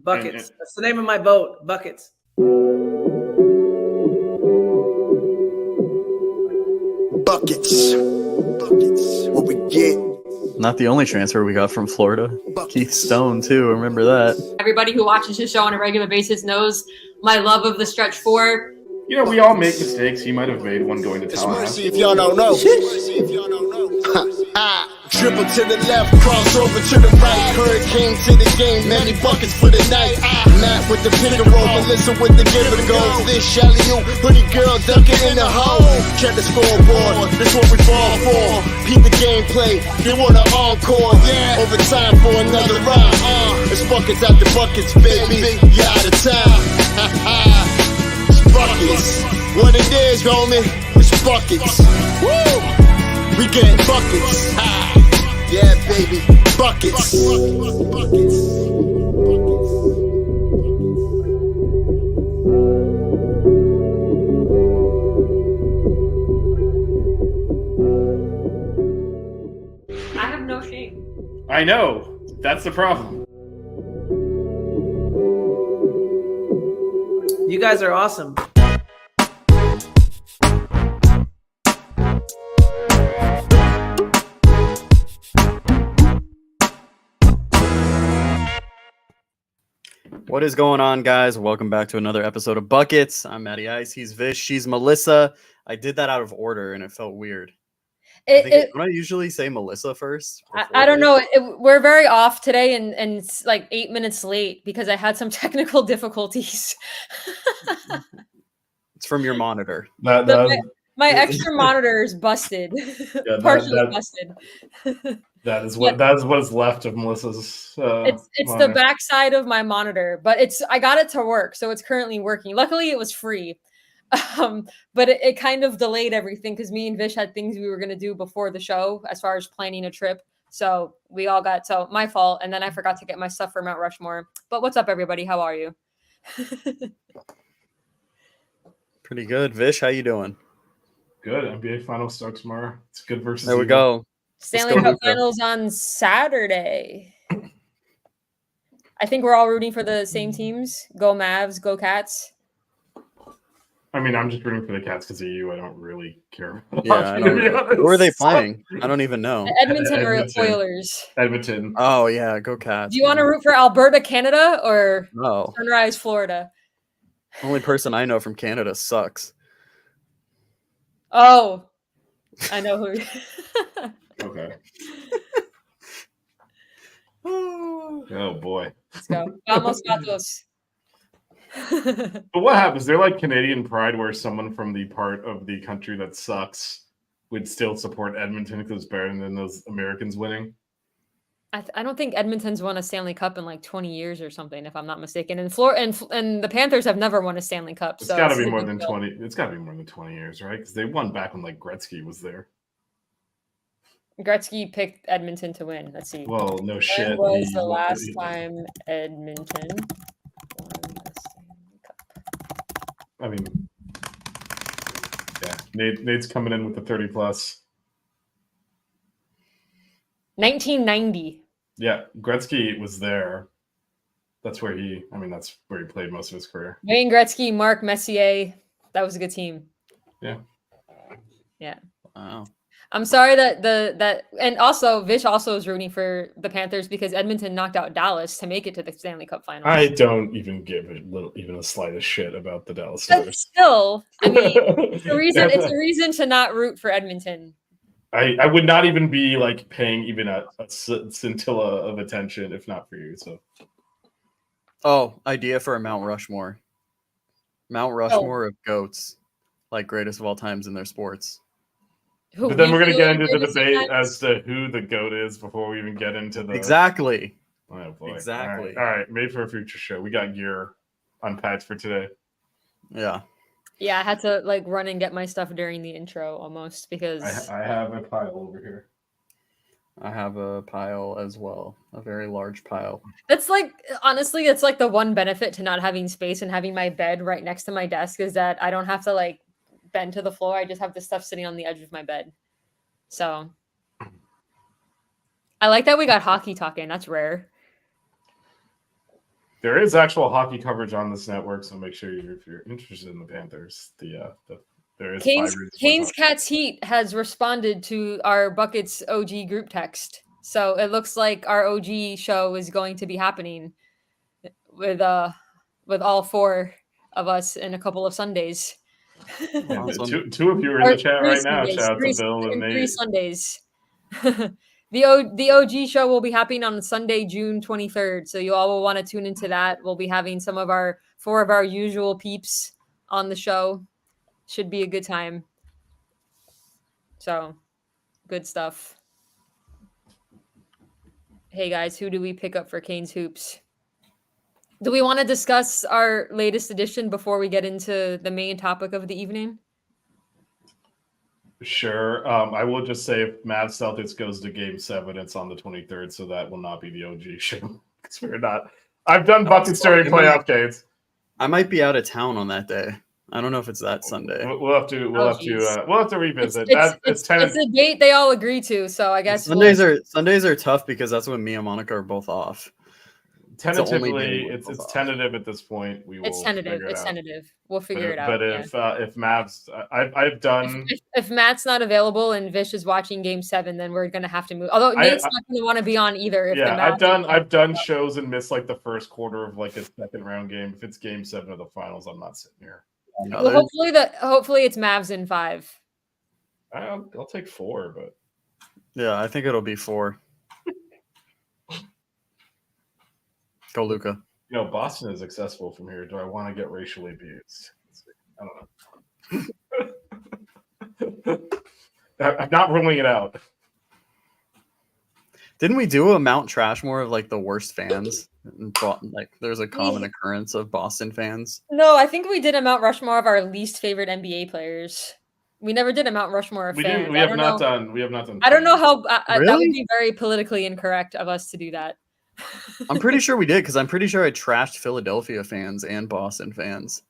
Buckets. That's the name of my boat. Buckets. Buckets. What we get. Not the only transfer we got from Florida. Keith Stone, too. Remember that. Everybody who watches his show on a regular basis knows my love of the stretch four. You know, we all make mistakes. He might have made one going to It's Tallahassee. mercy if y'all don't know. Dribble to the left, cross over to the right. Hurricane to the game, many buckets for the night. Matt with the pick and roll, Melissa with the give and go. This Shelly, you hoodie girl dunking in the hole. Check the scoreboard, this what we fall for. Peep the gameplay, they want an encore. Yeah, overtime for another round. It's buckets after buckets, baby. You out of time. It's buckets. What it is, homie? It's buckets. Woo! We get buckets. Yeah, baby. Buckets. I have no shame. I know. That's the problem. You guys are awesome. What is going on, guys? Welcome back to another episode of Buckets. I'm Matty Ice. He's Vish. She's Melissa. I did that out of order, and it felt weird. Don't I usually say Melissa first? I don't know. We're very off today, and it's like 8 minutes late because I had some technical difficulties. It's from your monitor. My extra monitor is busted. Yeah, Partially busted. That is what is left of Melissa's. It's the backside of my monitor, but I got it to work, so it's currently working. Luckily, it was free, but it kind of delayed everything because me and Vish had things we were gonna do before the show as far as planning a trip. So we all got my fault, and then I forgot to get my stuff for Mount Rushmore. But what's up, everybody? How are you? Pretty good. Vish, how you doing? Good. NBA Finals start tomorrow. It's good versus. There we go. Stanley Cup Finals on Saturday. I think we're all rooting for the same teams. Go Mavs, go Cats. I mean, I'm just rooting for the Cats because of you. I don't really care. Yeah, who are they playing? I don't even know. Edmonton or Oilers? Edmonton. Oh, yeah, go Cats. Do you want to root for Alberta, Canada, or No. Sunrise, Florida? Only person I know from Canada sucks. Oh, I know who. Okay. Oh boy. Let's go. Vamos Gatos. But what happens? They're like Canadian Pride, where someone from the part of the country that sucks would still support Edmonton because it's better than those Americans winning. I don't think Edmonton's won a Stanley Cup in like 20 years or something, if I'm not mistaken. And and the Panthers have never won a Stanley Cup. It's got to be more than 20. It's got to be more than 20 years, right? Because they won back when like Gretzky was there. Gretzky picked Edmonton to win. Let's see. Well, no shit. When was the last time Edmonton won a Stanley Cup? I mean, yeah, Nate's coming in with the 30 plus. 1990. Yeah, Gretzky was there. That's where he played most of his career. Wayne Gretzky, Mark Messier. That was a good team. Yeah. Yeah. Wow. I'm sorry that and also Vish also is rooting for the Panthers because Edmonton knocked out Dallas to make it to the Stanley Cup Finals. I don't even give even a slightest shit about the Dallas But Stars. still, I mean, it's a reason to not root for Edmonton. I would not even be like paying even a scintilla of attention if not for you. So, idea for a Mount Rushmore. Mount Rushmore of goats, like greatest of all times in their sports. But then we're gonna get into the debate as to who the GOAT is before we even get into the Exactly. Oh boy! Exactly. All right, made for a future show. We got gear unpacked for today. Yeah. Yeah, I had to like run and get my stuff during the intro almost because I have a pile over here. I have a pile as well, a very large pile. that's like honestly, it's like the one benefit to not having space and having my bed right next to my desk is that I don't have to like bend to the floor. I just have the stuff sitting on the edge of my bed. So I like that we got hockey talking. That's rare. There is actual hockey coverage on this network, so make sure if you're interested in the Panthers, there is Canes Cats Heat has responded to our Buckets OG group text. So it looks like our OG show is going to be happening with all 4 of us in a couple of Sundays. Awesome. Two of you are in the chat right now. Sundays, Shout out to Bill and Nate. 3 Sundays. The OG show will be happening on Sunday, June 23rd. So you all will want to tune into that. We'll be having 4 of our usual peeps on the show. Should be a good time. So, good stuff. Hey guys, who do we pick up for Canes Hoops? Do we want to discuss our latest edition before we get into the main topic of the evening? Sure. I will just say if Mavs Celtics goes to Game 7, it's on the 23rd, so that will not be the OG show. Because we're not. I've done buckets during playoff games. I might be out of town on that day. I don't know if it's that Sunday. We'll have to revisit. It's a date they all agree to, so I guess Sundays are tough because that's when me and Monica are both off. Tentatively, it's tentative at this point. It's tentative. It's tentative. We'll figure it out. But if Mavs, I've done. If Matt's not available and Vish is watching Game 7, then we're gonna have to move. Although Nate's not gonna want to be on either. I've done shows and missed like the first quarter of like a second round game. If it's Game 7 of the finals, I'm not sitting here. Well, hopefully it's Mavs in 5. I'll take 4, but yeah, I think it'll be 4. Go Luca. Boston is accessible from here. Do I want to get racially abused? I don't know. I'm not ruling it out. Didn't we do a Mount Trashmore of like the worst fans? Like there's a common occurrence of Boston fans. No, I think we did a Mount Rushmore of our least favorite NBA players. We never did a Mount Rushmore of fans. We have not done. I don't know how really? That would be very politically incorrect of us to do that. I'm pretty sure we did because I'm pretty sure I trashed Philadelphia fans and Boston fans.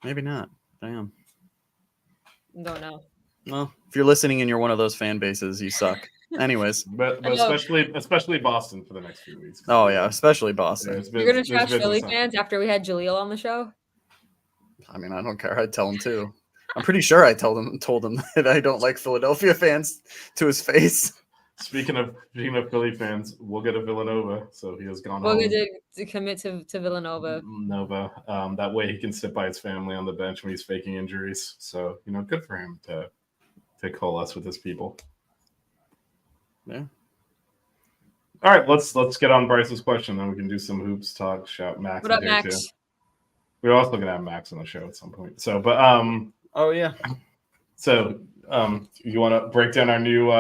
Maybe not. Damn. Don't know. Well, if you're listening and you're one of those fan bases, you suck. Anyways, but especially Boston for the next few weeks. Oh yeah, especially Boston. You're gonna trash Philly fans after we had Jaleel on the show? I mean, I don't care. I'd tell him too. I'm pretty sure I told him that I don't like Philadelphia fans to his face. Speaking of Philly fans, we'll get a Villanova. So he has gone. We'll get to commit to Villanova. That way he can sit by his family on the bench when he's faking injuries. So good for him to coalesce with his people. Yeah. All right, let's get on Bryce's question, then we can do some hoops talk. Shout Max. What up, Max? Too. We're also gonna have Max on the show at some point. So, but oh yeah. So, you want to break down our new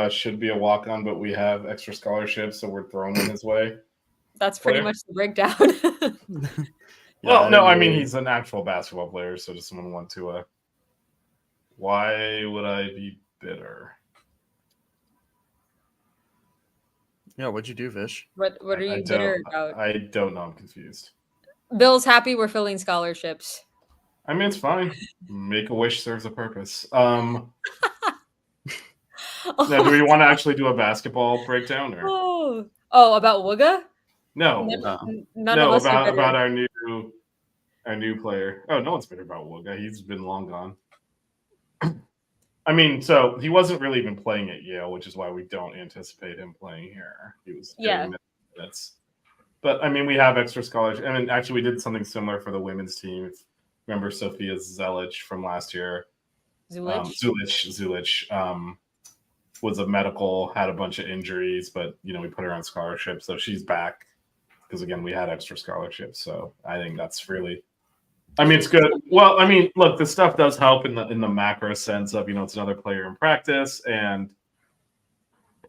should be a walk on, but we have extra scholarships, so we're throwing him his way. That's pretty much the breakdown. Well, no, I mean he's an actual basketball player, so does someone want to? Why would I be bitter? Yeah, what'd you do, Vish? What are you bitter about? I don't know. I'm confused. Bill's happy we're filling scholarships. I mean, it's fine. Make a wish serves a purpose. Now, do we want to actually do a basketball breakdown? Or? Oh, about Wooga? No, none of us about our new player. Oh, no one's bitter about Wooga. He's been long gone. I mean, so he wasn't really even playing at Yale, which is why we don't anticipate him playing here. He was getting minutes. But I mean, we have extra scholarship. I mean, actually, we did something similar for the women's team. Remember Sophia Zelich from last year? Zulich was a medical, had a bunch of injuries, but we put her on scholarship, so she's back because again, we had extra scholarships. So I think that's really. I mean, it's good. Well, I mean, look, this stuff does help in the macro sense of it's another player in practice, and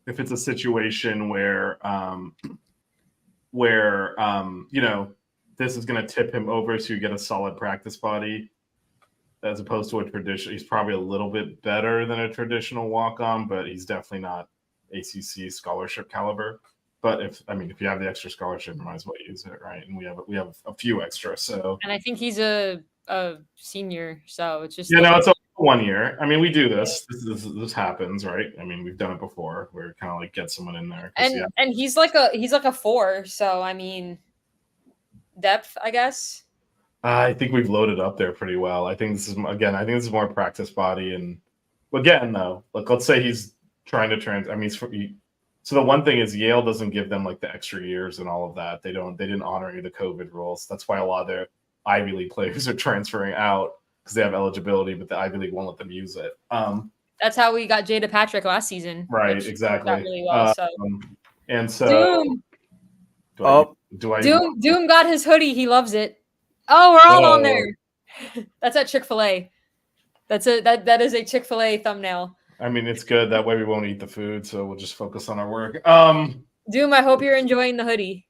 if it's a situation where this is going to tip him over, so you get a solid practice body, as opposed to a traditional. He's probably a little bit better than a traditional walk-on, but he's definitely not ACC scholarship caliber. But if you have the extra scholarship, you might as well use it, right? And we have a few extra. So, and I think he's a senior, so it's just it's 1 year. I mean, we do this. This happens, right? I mean, we've done it before. Where kind of like get someone in there. And he's like a 4, so I mean, depth, I guess. I think we've loaded up there pretty well. I think this is more practice body, and again, though, like let's say he's trying to I mean, so the one thing is Yale doesn't give them like the extra years and all of that. They didn't honor any of the COVID rules. That's why a lot of their Ivy League players are transferring out because they have eligibility, but the Ivy League won't let them use it. That's how we got Jada Patrick last season. Right, exactly. Really well, so. And so Doom. Doom got his hoodie. He loves it. Oh, we're all on there. That's at Chick-fil-A. That is a Chick-fil-A thumbnail. I mean, it's good. That way we won't eat the food, so we'll just focus on our work. Doom, I hope you're enjoying the hoodie.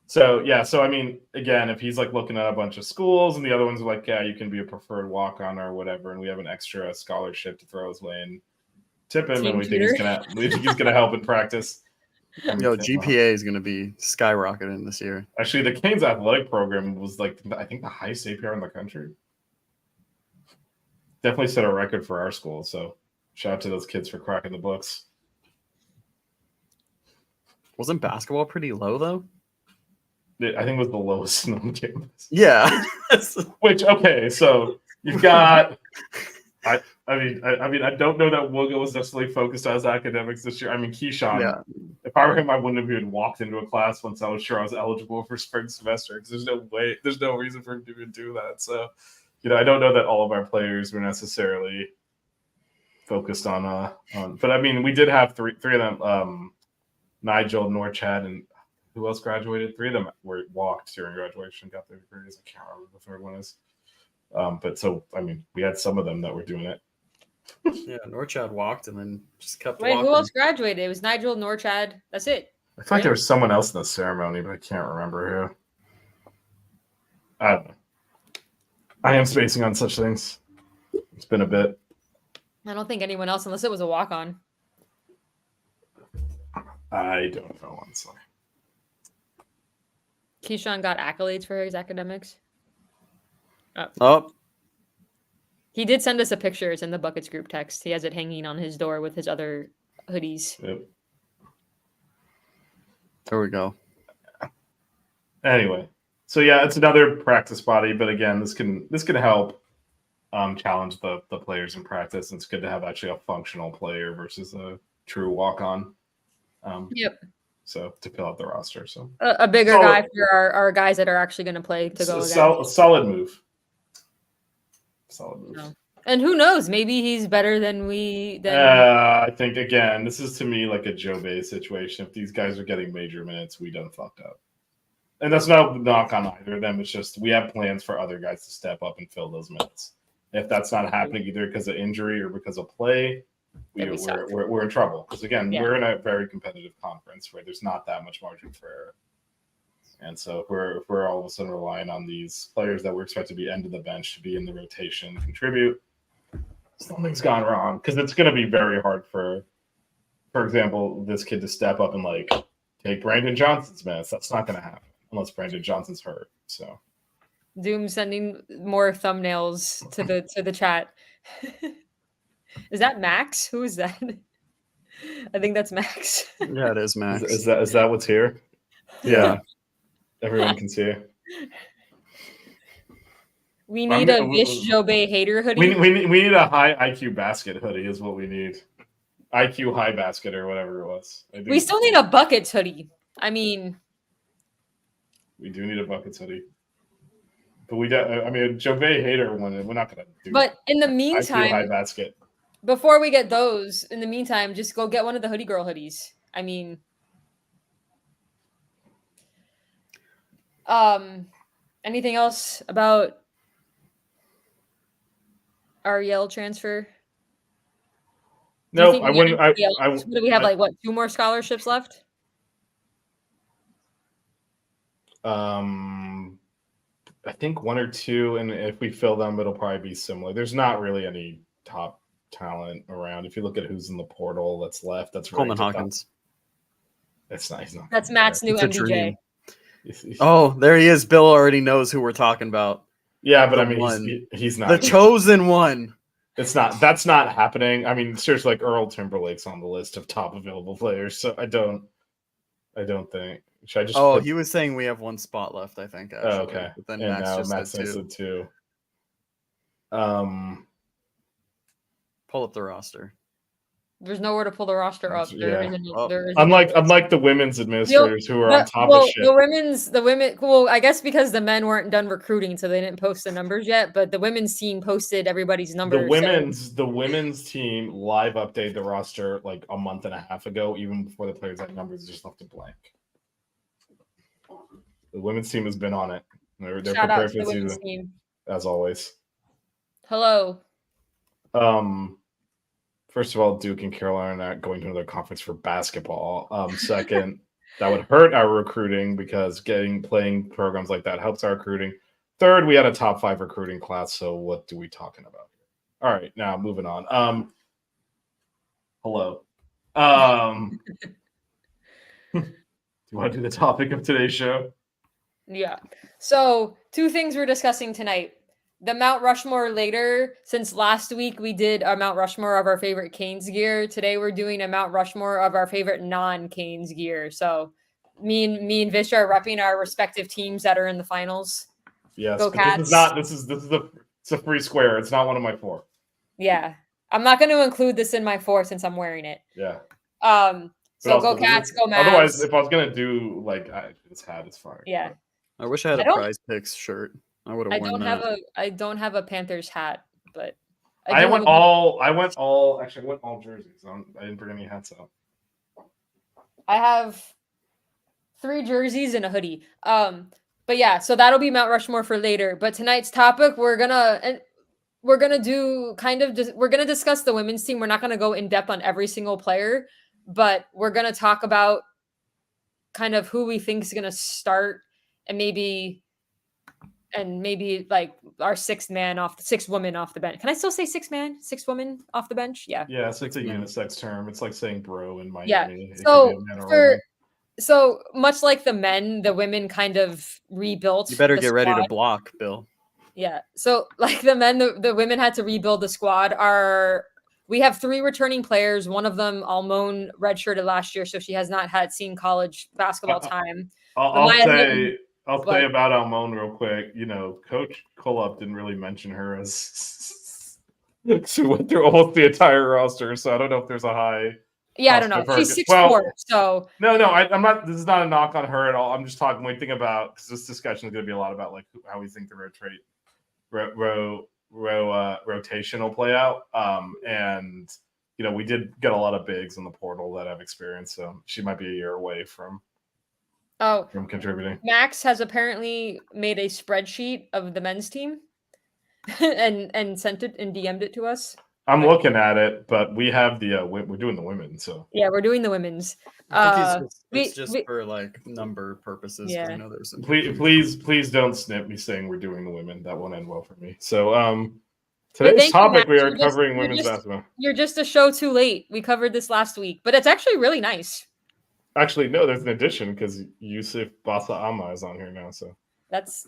So I mean, again, if he's like looking at a bunch of schools and the other ones are like, yeah, you can be a preferred walk-on or whatever, and we have an extra scholarship to throw his way and tip him, and we think he's gonna help in practice. GPA is gonna be skyrocketing this year. Actually, the Canes athletic program was like I think the highest APR in the country. Definitely set a record for our school. So shout out to those kids for cracking the books. Wasn't basketball pretty low though? I think it was the lowest on campus. Yeah. Which so you've got. I mean, I don't know that Wooga was necessarily focused on his academics this year. I mean, Keyshawn. Yeah. If I were him, I wouldn't have even walked into a class once I was sure I was eligible for spring semester because there's no reason for him to even do that. So, I don't know that all of our players were necessarily focused on. But I mean, we did have three of them. Nigel, Norchad, and who else graduated? 3 of them were walked during graduation, got their degrees. I can't remember what the third one is. But so, I mean, we had some of them that were doing it. Yeah, Norchad walked and then just kept walking. Who else graduated? It was Nigel, Norchad. That's it. I feel like there was someone else in the ceremony, but I can't remember who. I don't know. I am spacing on such things. It's been a bit. I don't think anyone else, unless it was a walk-on. I don't know, honestly. Keyshawn got accolades for his academics. Oh. He did send us a picture. It's in the Buckets group text. He has it hanging on his door with his other hoodies. Yep. There we go. Anyway, so yeah, it's another practice body, but again, this can help challenge the players in practice. And it's good to have actually a functional player versus a true walk-on. Yep. So to fill out the roster, so a bigger guy for our guys that are actually going to play to go again. Solid move. No. And who knows? Maybe he's better than we. I think again, this is to me like a Joe Bay situation. If these guys are getting major minutes, we done fucked up. And that's no knock on either of them. It's just we have plans for other guys to step up and fill those minutes. If that's not happening either because of injury or because of play, we're in trouble. Because again, we're in a very competitive conference where there's not that much margin for error. And so if we're all of a sudden relying on these players that we're expected to be end of the bench to be in the rotation, contribute, something's gone wrong. Because it's going to be very hard for example, this kid to step up and like take Brandon Johnson's minutes. That's not going to happen unless Brandon Johnson's hurt. So, Doom sending more thumbnails to the chat. Is that Max? Who is that? I think that's Max. Yeah, it is Max. Is that what's here? Yeah. Everyone can see it. We need a Vish Joe Bay hater hoodie. We need a high IQ basket hoodie is what we need. IQ high basket or whatever it was. We still need a buckets hoodie. I mean, we do need a buckets hoodie. But Joe Bay hater one. We're not gonna do. But in the meantime, IQ high basket. Before we get those, in the meantime, just go get one of the hoodie girl hoodies. I mean. Anything else about our Yale transfer? No, I wouldn't. Do we have 2 more scholarships left? I think 1 or 2, and if we fill them, it'll probably be similar. There's not really any top talent around. If you look at who's in the portal that's left, that's Coleman Hawkins. That's nice. That's Matt's new MDJ. Oh, there he is. Bill already knows who we're talking about. Yeah, but The I mean, one. he's not The chosen one. It's not. That's not happening. I mean, seriously, like Earl Timberlake's on the list of top available players, so I don't think. Should I just? Oh, put, he was saying we have one spot left, I think, actually. oh, okay. But then And Max now just Max said said two. two. Pull up the roster. There's nowhere to pull the roster up. There Yeah. isn't. There isn't. Unlike the women's administrators who are on top of shit. The women. Well, I guess because the men weren't done recruiting, so they didn't post the numbers yet. But the women's team posted everybody's numbers. The women's team live updated the roster like a month and a half ago, even before the players had numbers, just left it blank. The women's team has been on it. They're Shout out prepared to the for the women's season, team. as always. Hello. First of all, Duke and Carolina are not going to another conference for basketball. Second, that would hurt our recruiting because playing programs like that helps our recruiting. Third, we had a top 5 recruiting class. So what do we talking about here? All right, now moving on. Hello. Do you want to do the topic of today's show? Yeah. So 2 things we're discussing tonight. The Mount Rushmore later, since last week we did a Mount Rushmore of our favorite Canes gear. Today we're doing a Mount Rushmore of our favorite non-Canes gear. So me and Vish are repping our respective teams that are in the finals. Yes, Go but Cats. it's a free square. It's not one of my 4. Yeah. I'm not going to include this in my 4 since I'm wearing it. Yeah. So also, go Cats, go Mavs. Otherwise, if I was gonna do like this hat is fine. Yeah. I wish I had a Prize Picks shirt. I would have worn that. I don't have a Panthers hat, but I went all jerseys. I didn't bring any hats out. I have 3 jerseys and a hoodie. But yeah, so that'll be Mount Rushmore for later. But tonight's topic, we're gonna discuss the women's team. We're not gonna go in depth on every single player, but we're gonna talk about kind of who we think is gonna start and maybe like our 6th woman off the bench. Can I still say 6th woman off the bench? Yeah. Yeah, it's like a unisex term. It's like saying bro in Miami. Yeah. So much like the men, the women kind of rebuilt. You better get ready to block, Bill. Yeah. So like the men, the women had to rebuild the squad. We have 3 returning players. One of them, Almone, redshirted last year, so she has not seen college basketball time. I'll say about Almone real quick. You know, Coach Koloff didn't really mention her as she went through almost the entire roster, so I don't know if there's a high. Yeah, I don't know. She's 6'4", so no, I'm not. This is not a knock on her at all. I'm just talking. When think about because this discussion is going to be a lot about like how we think the rotational play out. And you know, we did get a lot of bigs in the portal that have experience, so she might be a year away from contributing. Max has apparently made a spreadsheet of the men's team and sent it and DM'd it to us. I'm looking at it, but we have the we're doing the women, so yeah, we're doing the women's. It's just for like number purposes. Yeah. I know there's please don't snip me saying we're doing the women. That won't end well for me. So today's topic we are covering women's basketball. You're just a show too late. We covered this last week, but it's actually really nice. Actually, no, there's an addition because Yusuf Basa Ama is on here now. So that's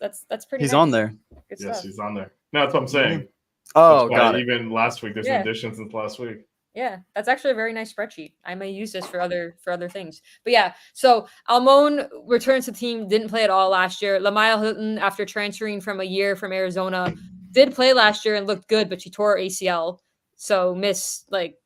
pretty. He's nice. on there. Good yes, stuff. he's on there. No, that's what I'm saying. Oh, got it. Even last week, there's an addition since last week. Yeah, that's actually a very nice spreadsheet. I may use this for other things. But yeah, so Almone returns to the team, didn't play at all last year. Lamile Hilton, after transferring from a year from Arizona, did play last year and looked good, but she tore her ACL, so missed like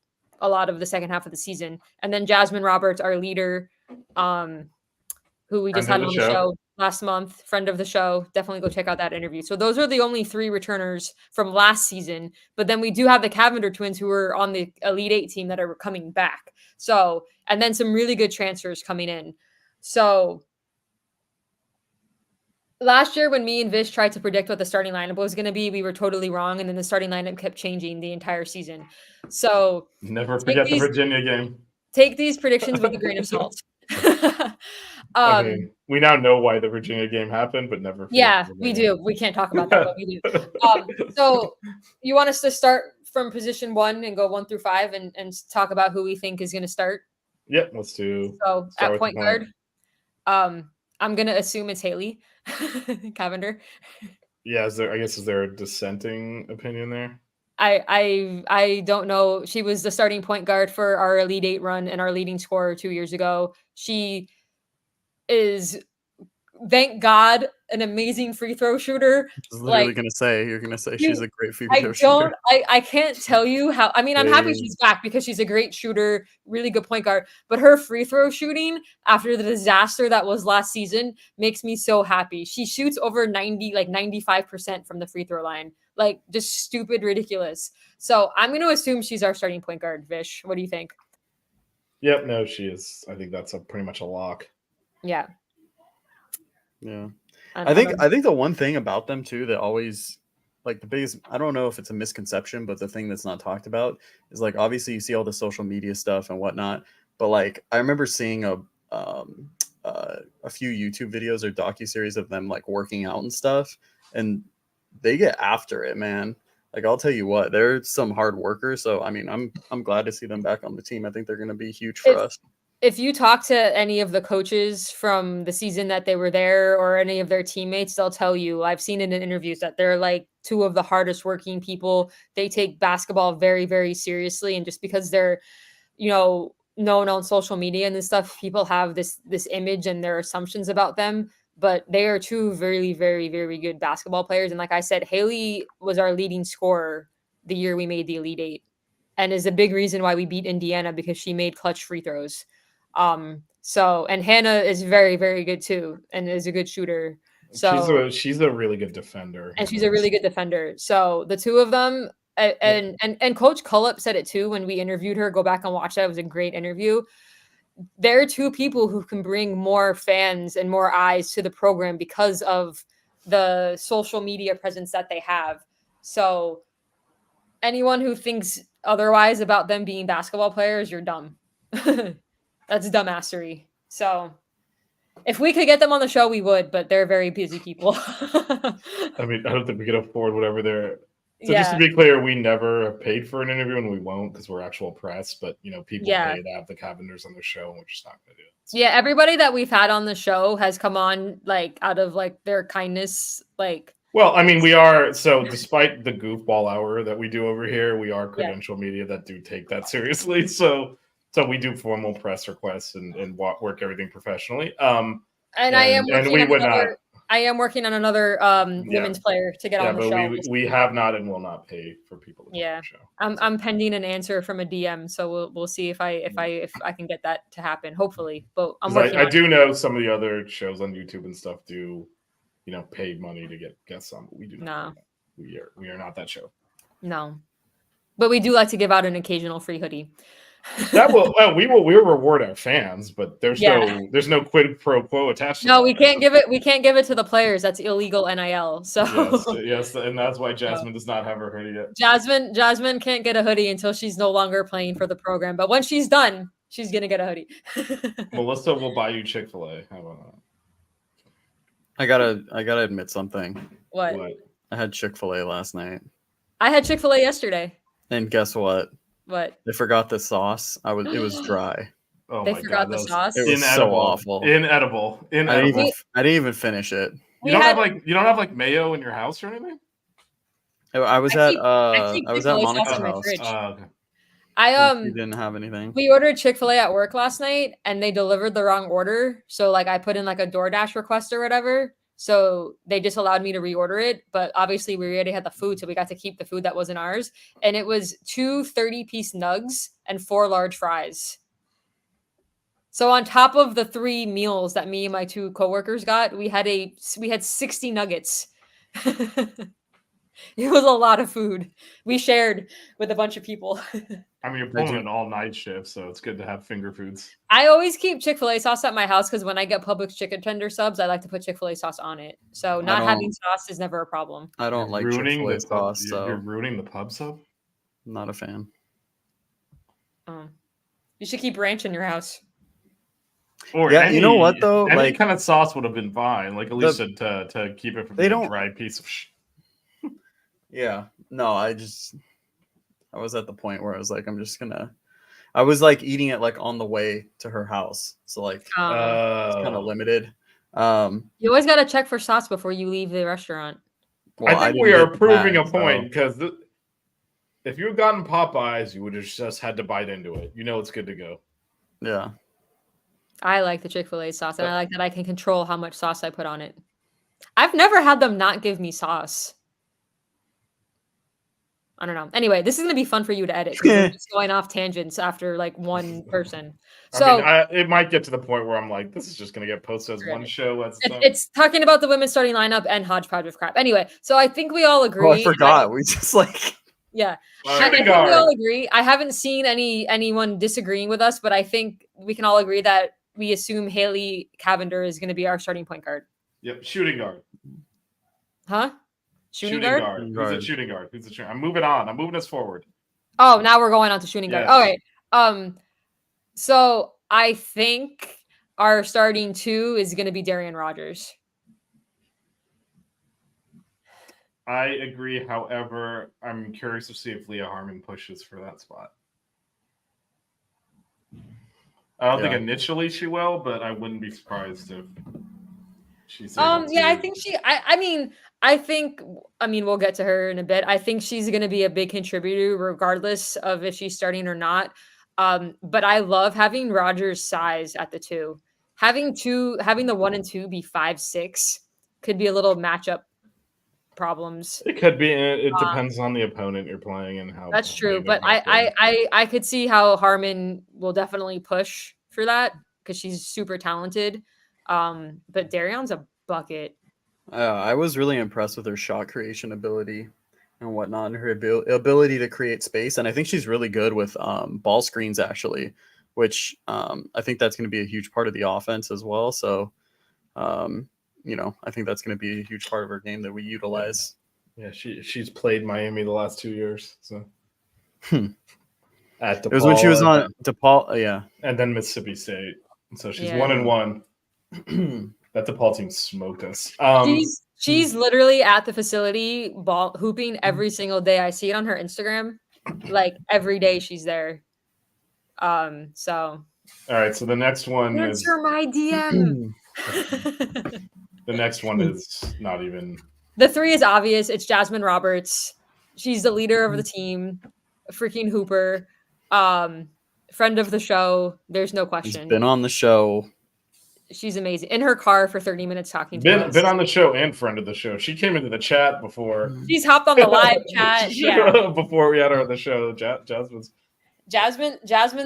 a lot of the second half of the season. And then Jasmine Roberts, our leader, who we just had on the show last month, friend of the show. Definitely go check out that interview. So those are the only 3 returners from last season. But then we do have the Cavender twins who are on the Elite 8 team that are coming back. So, and then some really good transfers coming in. So last year when me and Vish tried to predict what the starting lineup was going to be, we were totally wrong. And then the starting lineup kept changing the entire season. So never forget the Virginia game. Take these predictions with a grain of salt. I mean, we now know why the Virginia game happened, but never. Yeah, we do. We can't talk about that, but we do. So you want us to start from position 1 and go 1 through 5 and talk about who we think is going to start? Yep, let's do. So at point guard, I'm going to assume it's Haley Cavender. Yeah, is there a dissenting opinion there? I don't know. She was the starting point guard for our Elite Eight run and our leading scorer 2 years ago. She is, thank God, an amazing free throw shooter. I was literally Like, gonna say you're gonna say you she's a great free throw shooter. I can't tell you how. I mean, I'm happy she's back because she's a great shooter, really good point guard. But her free throw shooting after the disaster that was last season makes me so happy. She shoots over 95% from the free throw line. Like, just stupid, ridiculous. So I'm going to assume she's our starting point guard. Vish, what do you think? Yep, no, she is. I think that's pretty much a lock. Yeah. Yeah. I think the one thing about them too that always, like, the biggest, I don't know if it's a misconception, but the thing that's not talked about is, like, obviously you see all the social media stuff and whatnot, but like I remember seeing a few YouTube videos or docuseries of them like working out and stuff, and they get after it, man. Like, I'll tell you what, they're some hard workers. So I mean, I'm glad to see them back on the team. I think they're going to be huge for us. If you talk to any of the coaches from the season that they were there or any of their teammates, they'll tell you, I've seen it in interviews, that they're like two of the hardest working people. They take basketball very, very seriously. And just because they're, known on social media and this stuff, people have this image and their assumptions about them. But they are two very, very, very good basketball players. And like I said, Haley was our leading scorer the year we made the Elite Eight, and is a big reason why we beat Indiana, because she made clutch free throws. And Hannah is very, very good too, and is a good shooter. So she's a really good defender, and she's a really good defender. So the two of them, and Coach Cullip said it too when we interviewed her. Go back and watch that; it was a great interview. They're two people who can bring more fans and more eyes to the program because of the social media presence that they have. So anyone who thinks otherwise about them being basketball players, you're dumb. That's dumbassery. So if we could get them on the show, we would, but they're very busy people. I mean, I don't think we can afford whatever they're. So just to be clear, we never paid for an interview, and we won't because we're actual press. But people pay to have the Cavenders on their show, and we're just not going to do it. So. Yeah, everybody that we've had on the show has come on like out of like their kindness. Like, well, I mean, we are, so despite the goofball hour that we do over here, we are credential media that do take that seriously. So we do formal press requests and work everything professionally. I am working on another women's player to get on the show. We have not and will not pay for people to come on the show. I'm pending an answer from a DM, so we'll see if I can get that to happen. Hopefully, but I do know some of the other shows on YouTube and stuff do, pay money to get guests on, but we do not. No. We are not that show. No, but we do like to give out an occasional free hoodie. We will reward our fans, but there's no quid pro quo attached to that. We can't give it to the players. That's illegal NIL. So yes, and that's why Jasmine does not have her hoodie yet. Jasmine can't get a hoodie until she's no longer playing for the program, but when she's done, she's gonna get a hoodie. Melissa will buy you Chick-fil-A. How about that? I gotta admit something. What? I had Chick-fil-A last night. I had Chick-fil-A yesterday. And guess what? What? They forgot the sauce. It was dry. Oh, they forgot the sauce. It was so awful. Inedible. I didn't even finish it. You don't have like mayo in your house or anything? I was at Monica's house. Okay. You didn't have anything. We ordered Chick-fil-A at work last night, and they delivered the wrong order. So like I put in like a DoorDash request or whatever. So they just allowed me to reorder it. But obviously we already had the food, so we got to keep the food that wasn't ours. And it was 2 30-piece nugs and 4 large fries. So on top of the 3 meals that me and my 2 coworkers got, we had 60 nuggets. It was a lot of food. We shared with a bunch of people. I mean, you're pulling an all-night shift, so it's good to have finger foods. I always keep Chick-fil-A sauce at my house because when I get Publix chicken tender subs, I like to put Chick-fil-A sauce on it. So not having sauce is never a problem. I don't like Chick-fil-A sauce. You're ruining the pub sub? I'm not a fan. Oh. You should keep ranch in your house. Or you know what though? Any kind of sauce would have been fine. Like at least to keep it from being a dry piece of shit. Yeah. No, I was at the point where I was like, I was like eating it like on the way to her house. So like it's kind of limited. You always got to check for sauce before you leave the restaurant. Well, I think didn't we are get proving that, a point because if you had gotten Popeyes, you would have just had to bite into it. You know it's good to go. Yeah. I like the Chick-fil-A sauce, and I like that I can control how much sauce I put on it. I've never had them not give me sauce. I don't know. Anyway, this is going to be fun for you to edit because we're just going off tangents after like one person. So I mean, it might get to the point where I'm like, this is just going to get posted as one show. It's talking about the women's starting lineup and hodgepodge of crap. Anyway, so I think we all agree. Oh, I forgot. We just like yeah. Shooting I think guard. we all agree. I haven't seen anyone disagreeing with us, but I think we can all agree that we assume Haley Cavender is going to be our starting point guard. Yep, shooting guard. Huh? Shooting guard? Who's at shooting guard? Who's the shooting? I'm moving on. I'm moving us forward. Oh, now we're going on to shooting guard. Yes. Okay. So I think our starting two is going to be Darian Rogers. I agree. However, I'm curious to see if Leah Harmon pushes for that spot. I don't think initially she will, but I wouldn't be surprised if she's able to. I think I mean we'll get to her in a bit. I think she's going to be a big contributor regardless of if she's starting or not. But I love having Rogers' size at the two. Having the 1 and 2 be 5'6" could be a little matchup problems. It could be. It depends on the opponent you're playing and how. That's true, but I could see how Harmon will definitely push for that because she's super talented. But Darion's a bucket. I was really impressed with her shot creation ability and whatnot, and her ability to create space. And I think she's really good with ball screens, actually, which I think that's going to be a huge part of the offense as well. So, I think that's going to be a huge part of her game that we utilize. Yeah, she's played Miami the last 2 years. So it was when she was on DePaul, yeah, and then Mississippi State. So she's 1-1. That DePaul team smoked us. She's literally at the facility ball hooping every single day. I see it on her Instagram. Like every day she's there. So all right, so the next one answer my DM. The next one is not even. The 3 is obvious. It's Jasmine Roberts. She's the leader of the team. A freaking hooper. Friend of the show. There's no question. She's been on the show. She's amazing. In her car for 30 minutes talking to us. Been on the show and friend of the show. She came into the chat before. She's hopped on the live chat. Yeah. Before we had her on the show, Jasmine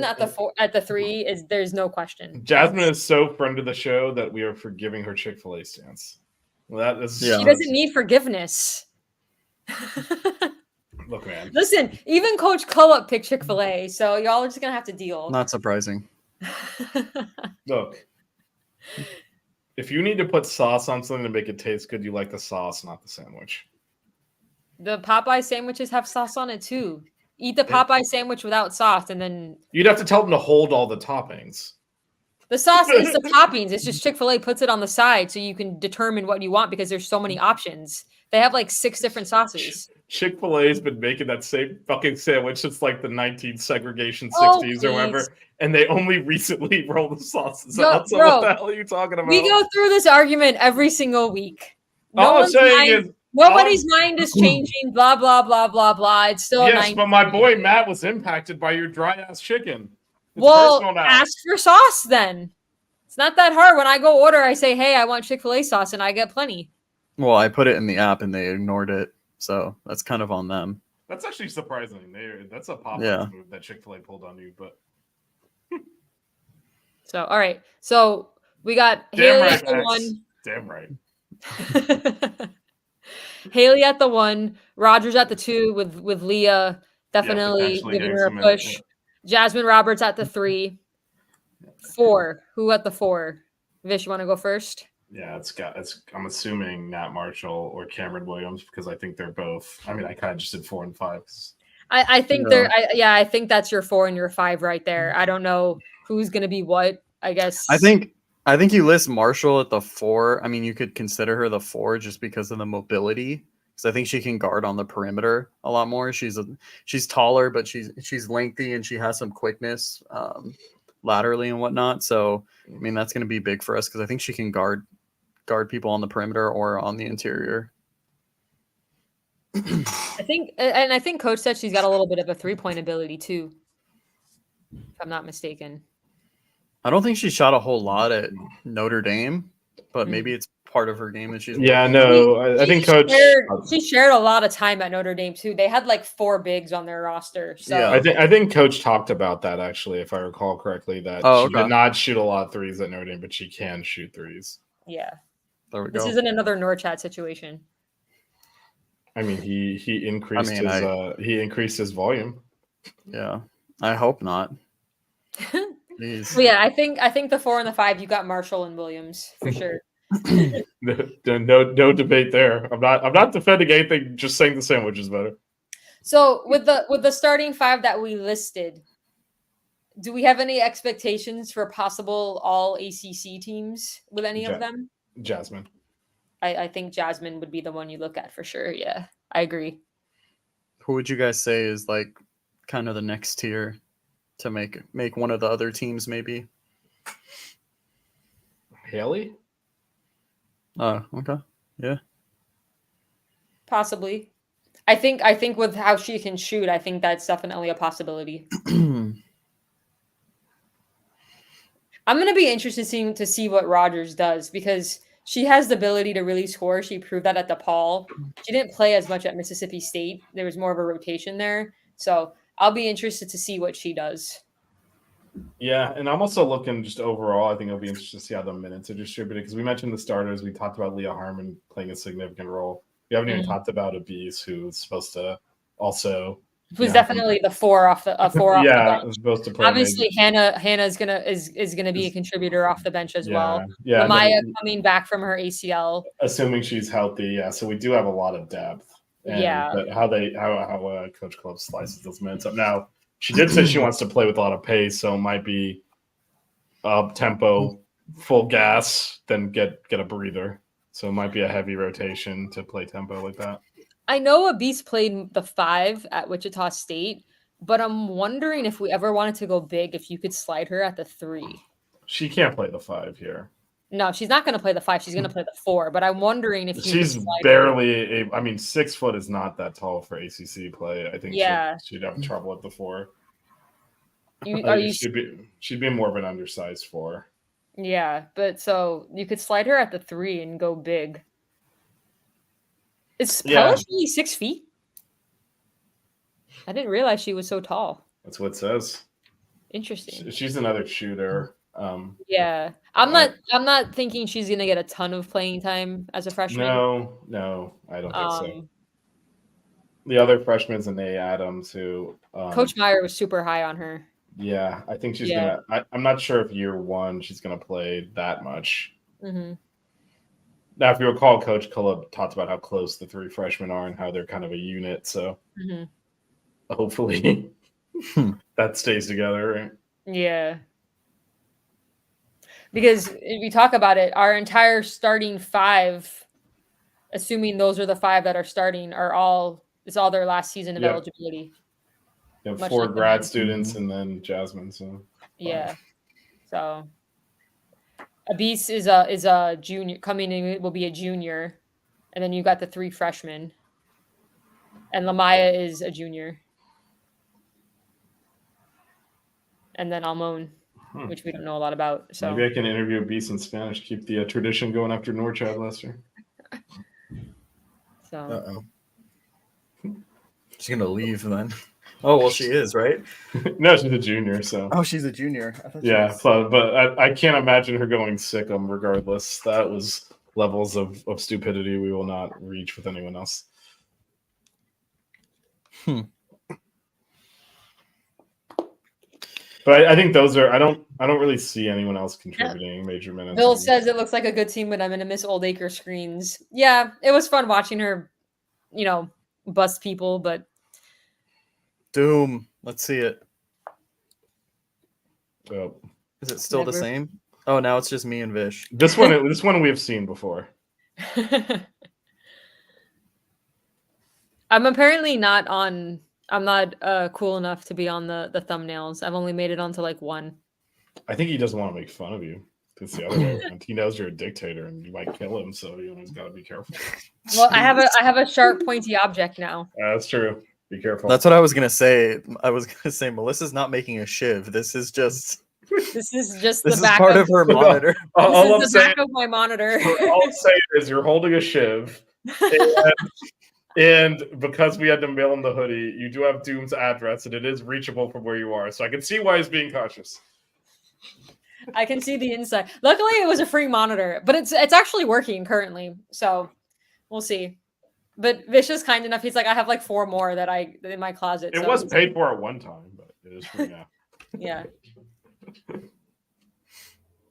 at the 3 is there's no question. Jasmine is so friend of the show that we are forgiving her Chick-fil-A stance. Well, that is She doesn't need forgiveness. Look, man. Listen, even Coach Cullup picked Chick-fil-A, so y'all are just gonna have to deal. Not surprising. Look, if you need to put sauce on something to make it taste good, you like the sauce, not the sandwich. The Popeye sandwiches have sauce on it too. Eat the Popeye sandwich without sauce, and then you'd have to tell them to hold all the toppings. The sauce is the toppings. It's just Chick-fil-A puts it on the side so you can determine what you want because there's so many options. They have like 6 different sauces. Chick-fil-A's been making that same fucking sandwich since like the 1960s or whatever, and they only recently rolled the sauces out. So what the hell are you talking about? We go through this argument every single week. Nobody's mind is changing. Blah blah blah blah blah. It's still but my boy Matt was impacted by your dry ass chicken. Well, ask for sauce then. It's not that hard. When I go order, I say, "Hey, I want Chick-fil-A sauce," and I get plenty. Well, I put it in the app and they ignored it, so that's kind of on them. That's actually surprising. That's a pop-up move that Chick-fil-A pulled on you, but. So, all right. So we got Haley at the 1. Damn right. Haley at the 1, Rogers at the 2 with Leah definitely giving her a push. Jasmine Roberts at the 3. 4. Who at the 4? Vish, you want to go first? Yeah, I'm assuming Nat Marshall or Cameron Williams because I think they're both. I mean, I kind of just did 4 and 5. I think I think that's your 4 and your 5 right there. I don't know who's gonna be what. I guess. I think you list Marshall at the 4. I mean, you could consider her the 4 just because of the mobility. Because I think she can guard on the perimeter a lot more. She's taller, but she's lengthy and she has some quickness laterally and whatnot. So I mean, that's going to be big for us because I think she can guard people on the perimeter or on the interior. I think Coach said she's got a little bit of a 3-point ability too, if I'm not mistaken. I don't think she shot a whole lot at Notre Dame, but Mm. maybe it's part of her game that she's Yeah, working. no, I think Coach. She shared a lot of time at Notre Dame too. They had like 4 bigs on their roster. So Yeah. I think Coach talked about that actually, if I recall correctly, that she did not shoot a lot of threes at Notre Dame, but she can shoot threes. Yeah, There we this go. isn't another Norchat situation. I mean, he increased his volume. Yeah, I hope not. Jeez. Well, yeah, I think the 4 and the 5 you got Marshall and Williams for sure. No debate there. I'm not defending anything. Just saying the sandwich is better. So with the starting 5 that we listed, do we have any expectations for possible all ACC teams with any of them? Jasmine. I think Jasmine would be the one you look at for sure. Yeah, I agree. Who would you guys say is like kind of the next tier to make one of the other teams maybe? Haley? Oh, okay. Yeah. Possibly. I think with how she can shoot, I think that's definitely a possibility. I'm going to be interested to see what Rogers does because she has the ability to really score. She proved that at DePaul. She didn't play as much at Mississippi State. There was more of a rotation there. So I'll be interested to see what she does. Yeah, and I'm also looking just overall. I think it'll be interesting to see how the minutes are distributed because we mentioned the starters. We talked about Leah Harmon playing a significant role. We haven't even talked about Abis, who's supposed to also. Who's definitely the 4 off the yeah, bench. Supposed to play. Obviously, Hannah is gonna be a contributor off the bench as well. Yeah, Maya coming back from her ACL, assuming she's healthy. Yeah, so we do have a lot of depth. But how Coach Club slices those minutes up. Now she did say she wants to play with a lot of pace, so it might be up tempo, full gas, then get a breather. So it might be a heavy rotation to play tempo like that. I know Abis played the 5 at Wichita State, but I'm wondering if we ever wanted to go big, if you could slide her at the 3. She can't play the 5 here. No, she's not going to play the 5. She's going to play the 4. But I'm wondering if she's barely. I mean, 6 foot is not that tall for ACC play. I think she'd have trouble at the 4. She'd be more of an undersized 4. Yeah, but so you could slide her at the 3 and go big. Is Pellish only 6 feet? I didn't realize she was so tall. That's what it says. Interesting. She's another shooter. Yeah, I'm not thinking she's gonna get a ton of playing time as a freshman. No, I don't think so. The other freshman's Anae Adams, who Coach Meyer was super high on her. Yeah, I think she's gonna. I'm not sure if year 1 she's gonna play that much. Mm-hmm. Now, if you recall, Coach Cullop talked about how close the 3 freshmen are and how they're kind of a unit. So hopefully that stays together. Right? Yeah. Because if we talk about it, our entire starting 5, assuming those are the 5 that are starting, it's all their last season of eligibility. You have 4 grad students and then Jasmine. So yeah. So Abis is a junior coming in, will be a junior, and then you got the 3 freshmen, and Lamaya is a junior, and then Almon, which we don't know a lot about. So maybe I can interview Abis in Spanish, keep the tradition going after Norchad Lester. So she's gonna leave then. Oh well, she is, right? No, she's a junior. So she's a junior. But I can't imagine her going Sikkim. Regardless, that was levels of stupidity we will not reach with anyone else. But I think those are. I don't really see anyone else contributing major minutes. Bill says it looks like a good team, but I'm gonna miss Old Acre screens. Yeah, it was fun watching her, bust people, but. Doom. Let's see it. Oh. Is it still the same? Oh, now it's just me and Vish. This one we have seen before. I'm apparently not on. I'm not cool enough to be on the thumbnails. I've only made it onto like 1. I think he doesn't want to make fun of you. It's the other way around. He knows you're a dictator and you might kill him, so you always got to be careful. Well, I have a sharp, pointy object now. That's true. Be careful. That's what I was gonna say. I was gonna say Melissa's not making a shiv. This is just This is just this the is back part of her monitor. All I'm This is the saying, back of my monitor. all I'm saying is you're holding a shiv, and because we had to mail him the hoodie, you do have Doom's address, and it is reachable from where you are. So I can see why he's being cautious. I can see the inside. Luckily, it was a free monitor, but it's actually working currently. So we'll see. But Vish is kind enough. He's like, I have like 4 more that in my closet. It so was paid for at one time, but it is free now. Yeah.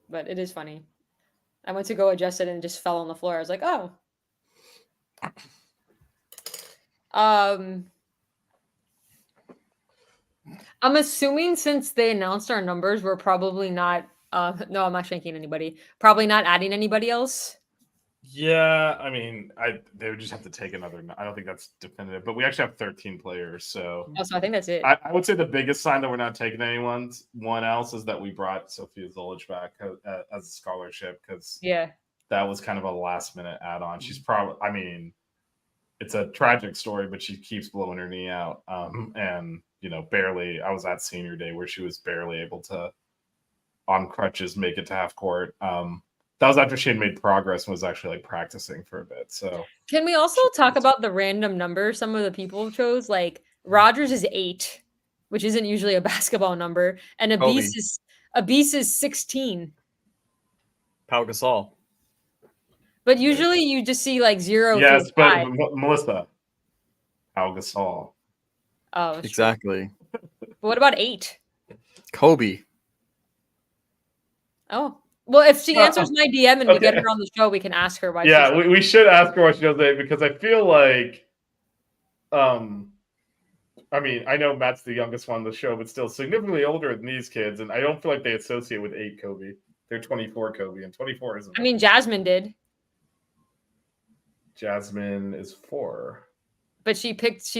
But it is funny. I went to go adjust it and it just fell on the floor. I was like, oh. I'm assuming since they announced our numbers, we're probably not no, I'm not shanking anybody. Probably not adding anybody else. Yeah, I mean, they would just have to take another. I don't think that's definitive, but we actually have 13 players, so. Oh, so I think that's it. I would say the biggest sign that we're not taking anyone else is that we brought Sophia Zolich back as a scholarship because that was kind of a last minute add on. She's probably, I mean, it's a tragic story, but she keeps blowing her knee out, and barely. I was at senior day where she was barely able to, on crutches, make it to half court. That was after she had made progress and was actually like practicing for a bit. So can we also talk about the random number some of the people chose? Like Rogers is 8, which isn't usually a basketball number, and Abis is 16. Pau Gasol. But usually you just see like 0. Yes, but Melissa, Pau Gasol. Oh, exactly. But what about 8? Kobe. Oh. Well, if she answers my DM and we get her on the show, we can ask her why. Yeah, we should ask her why she does 8 because I feel like, I mean, I know Matt's the youngest one on the show, but still significantly older than these kids, and I don't feel like they associate with 8 Kobe. They're 24 Kobe, and 24 isn't. I mean, Jasmine did. Jasmine is 4. But she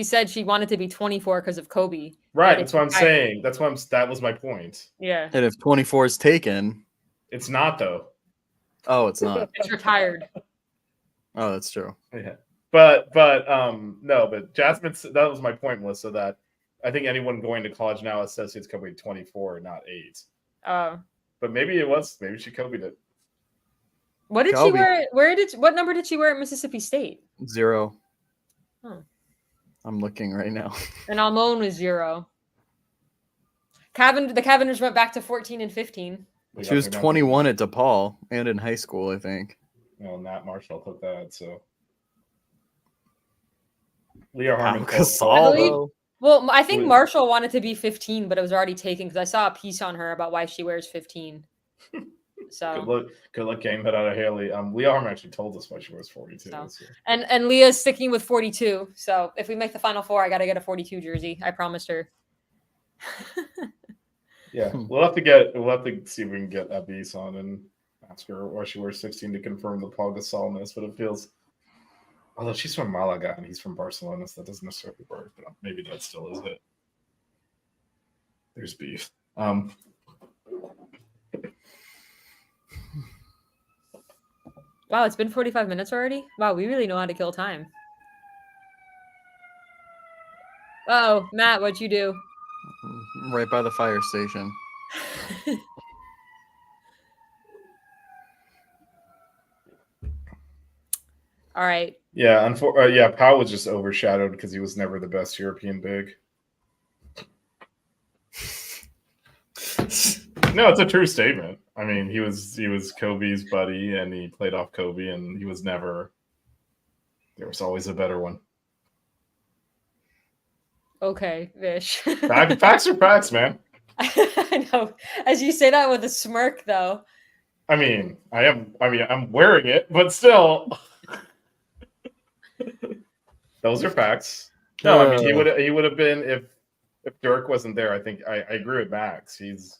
said she wanted to be 24 because of Kobe. Right, that's what I'm saying. That was my point. Yeah. And if 24 is taken. It's not, though. Oh, it's not. It's retired. Oh, that's true. Yeah. But no, but Jasmine, that was my point, Melissa, that I think anyone going to college now associates Kobe with 24, not 8. Oh. But maybe she Kobe'd it. What did she wear? What number did she wear at Mississippi State? 0. Oh. I'm looking right now. And Almon was 0. The Cavenders went back to 14 and 15. She was 21 at DePaul and in high school, I think. Well, Nat Marshall took that, so. Leah Harmon. Well, I think Marshall wanted to be 15, but it was already taken because I saw a piece on her about why she wears 15. So good luck getting that out of Haley. Leah Harmon actually told us why she wears 42. So. And Leah's sticking with 42. So if we make the Final Four, I got to get a 42 jersey. I promised her. Yeah, we'll have to see if we can get Abis on and ask her why she wears 16 to confirm the Paul Gasolness. But it feels, although she's from Malaga and he's from Barcelona, so that doesn't necessarily work. But maybe that still is it. There's beef. Wow, it's been 45 minutes already. Wow, we really know how to kill time. Oh, Matt, what'd you do? Right by the fire station. All right. Yeah, Pau was just overshadowed because he was never the best European big. No, it's a true statement. I mean, he was Kobe's buddy, and he played off Kobe, and he was never. There was always a better one. Okay, Vish. Facts are facts, man. I know. As you say that with a smirk, though. I'm wearing it, but still. Those are facts. No, I mean he would have been if Dirk wasn't there. I think I agree with Max. He's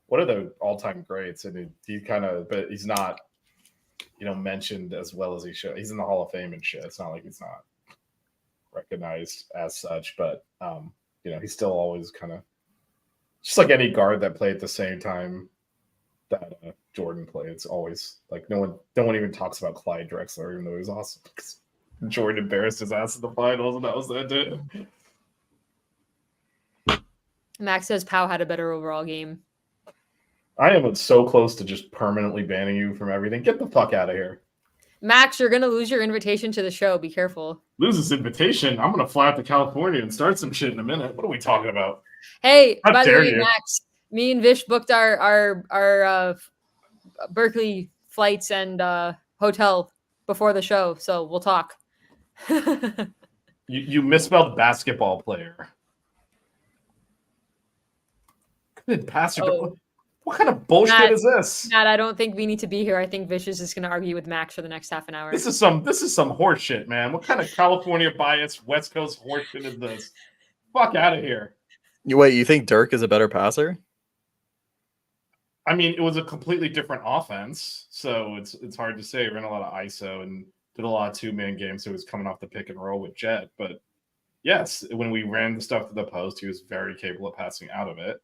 one of the all-time greats, and he kind of, but he's not, mentioned as well as he should. He's in the Hall of Fame and shit. It's not like he's not recognized as such, but he's still always kind of just like any guard that played at the same time that Jordan play. It's always like no one even talks about Clyde Drexler, even though he was awesome. Jordan embarrassed his ass in the finals, and that was it. Max says Pow had a better overall game. I am so close to just permanently banning you from everything. Get the fuck out of here. Max, you're gonna lose your invitation to the show. Be careful. Lose this invitation. I'm gonna fly out to California and start some shit in a minute. What are we talking about? Hey, How by the dare way, you. Max, me and Vish booked our Berkeley flights and hotel before the show, so we'll talk. You misspelled basketball player. Good pass. Oh. What kind of bullshit is this? Matt, I don't think we need to be here. I think Vish is just going to argue with Max for the next half an hour. This is some horse shit, man. What kind of California bias West Coast horse shit is this? Fuck out of here. You think Dirk is a better passer? I mean, it was a completely different offense, so it's hard to say. Ran a lot of ISO and did a lot of two-man games, so he was coming off the pick and roll with Jet. But yes, when we ran the stuff to the post, he was very capable of passing out of it.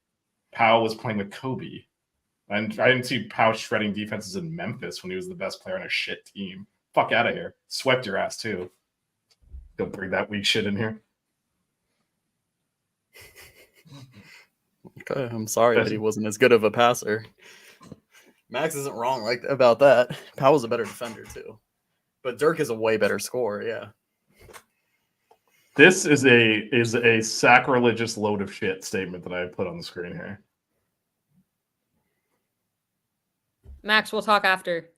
Powell was playing with Kobe. And I didn't see Powell shredding defenses in Memphis when he was the best player on a shit team. Fuck out of here. Swept your ass, too. Don't bring that weak shit in here. Okay, I'm sorry that he wasn't as good of a passer. Max isn't wrong about that. Powell's a better defender, too. But Dirk is a way better scorer, yeah. This is a sacrilegious load of shit statement that I put on the screen here. Max, we'll talk after.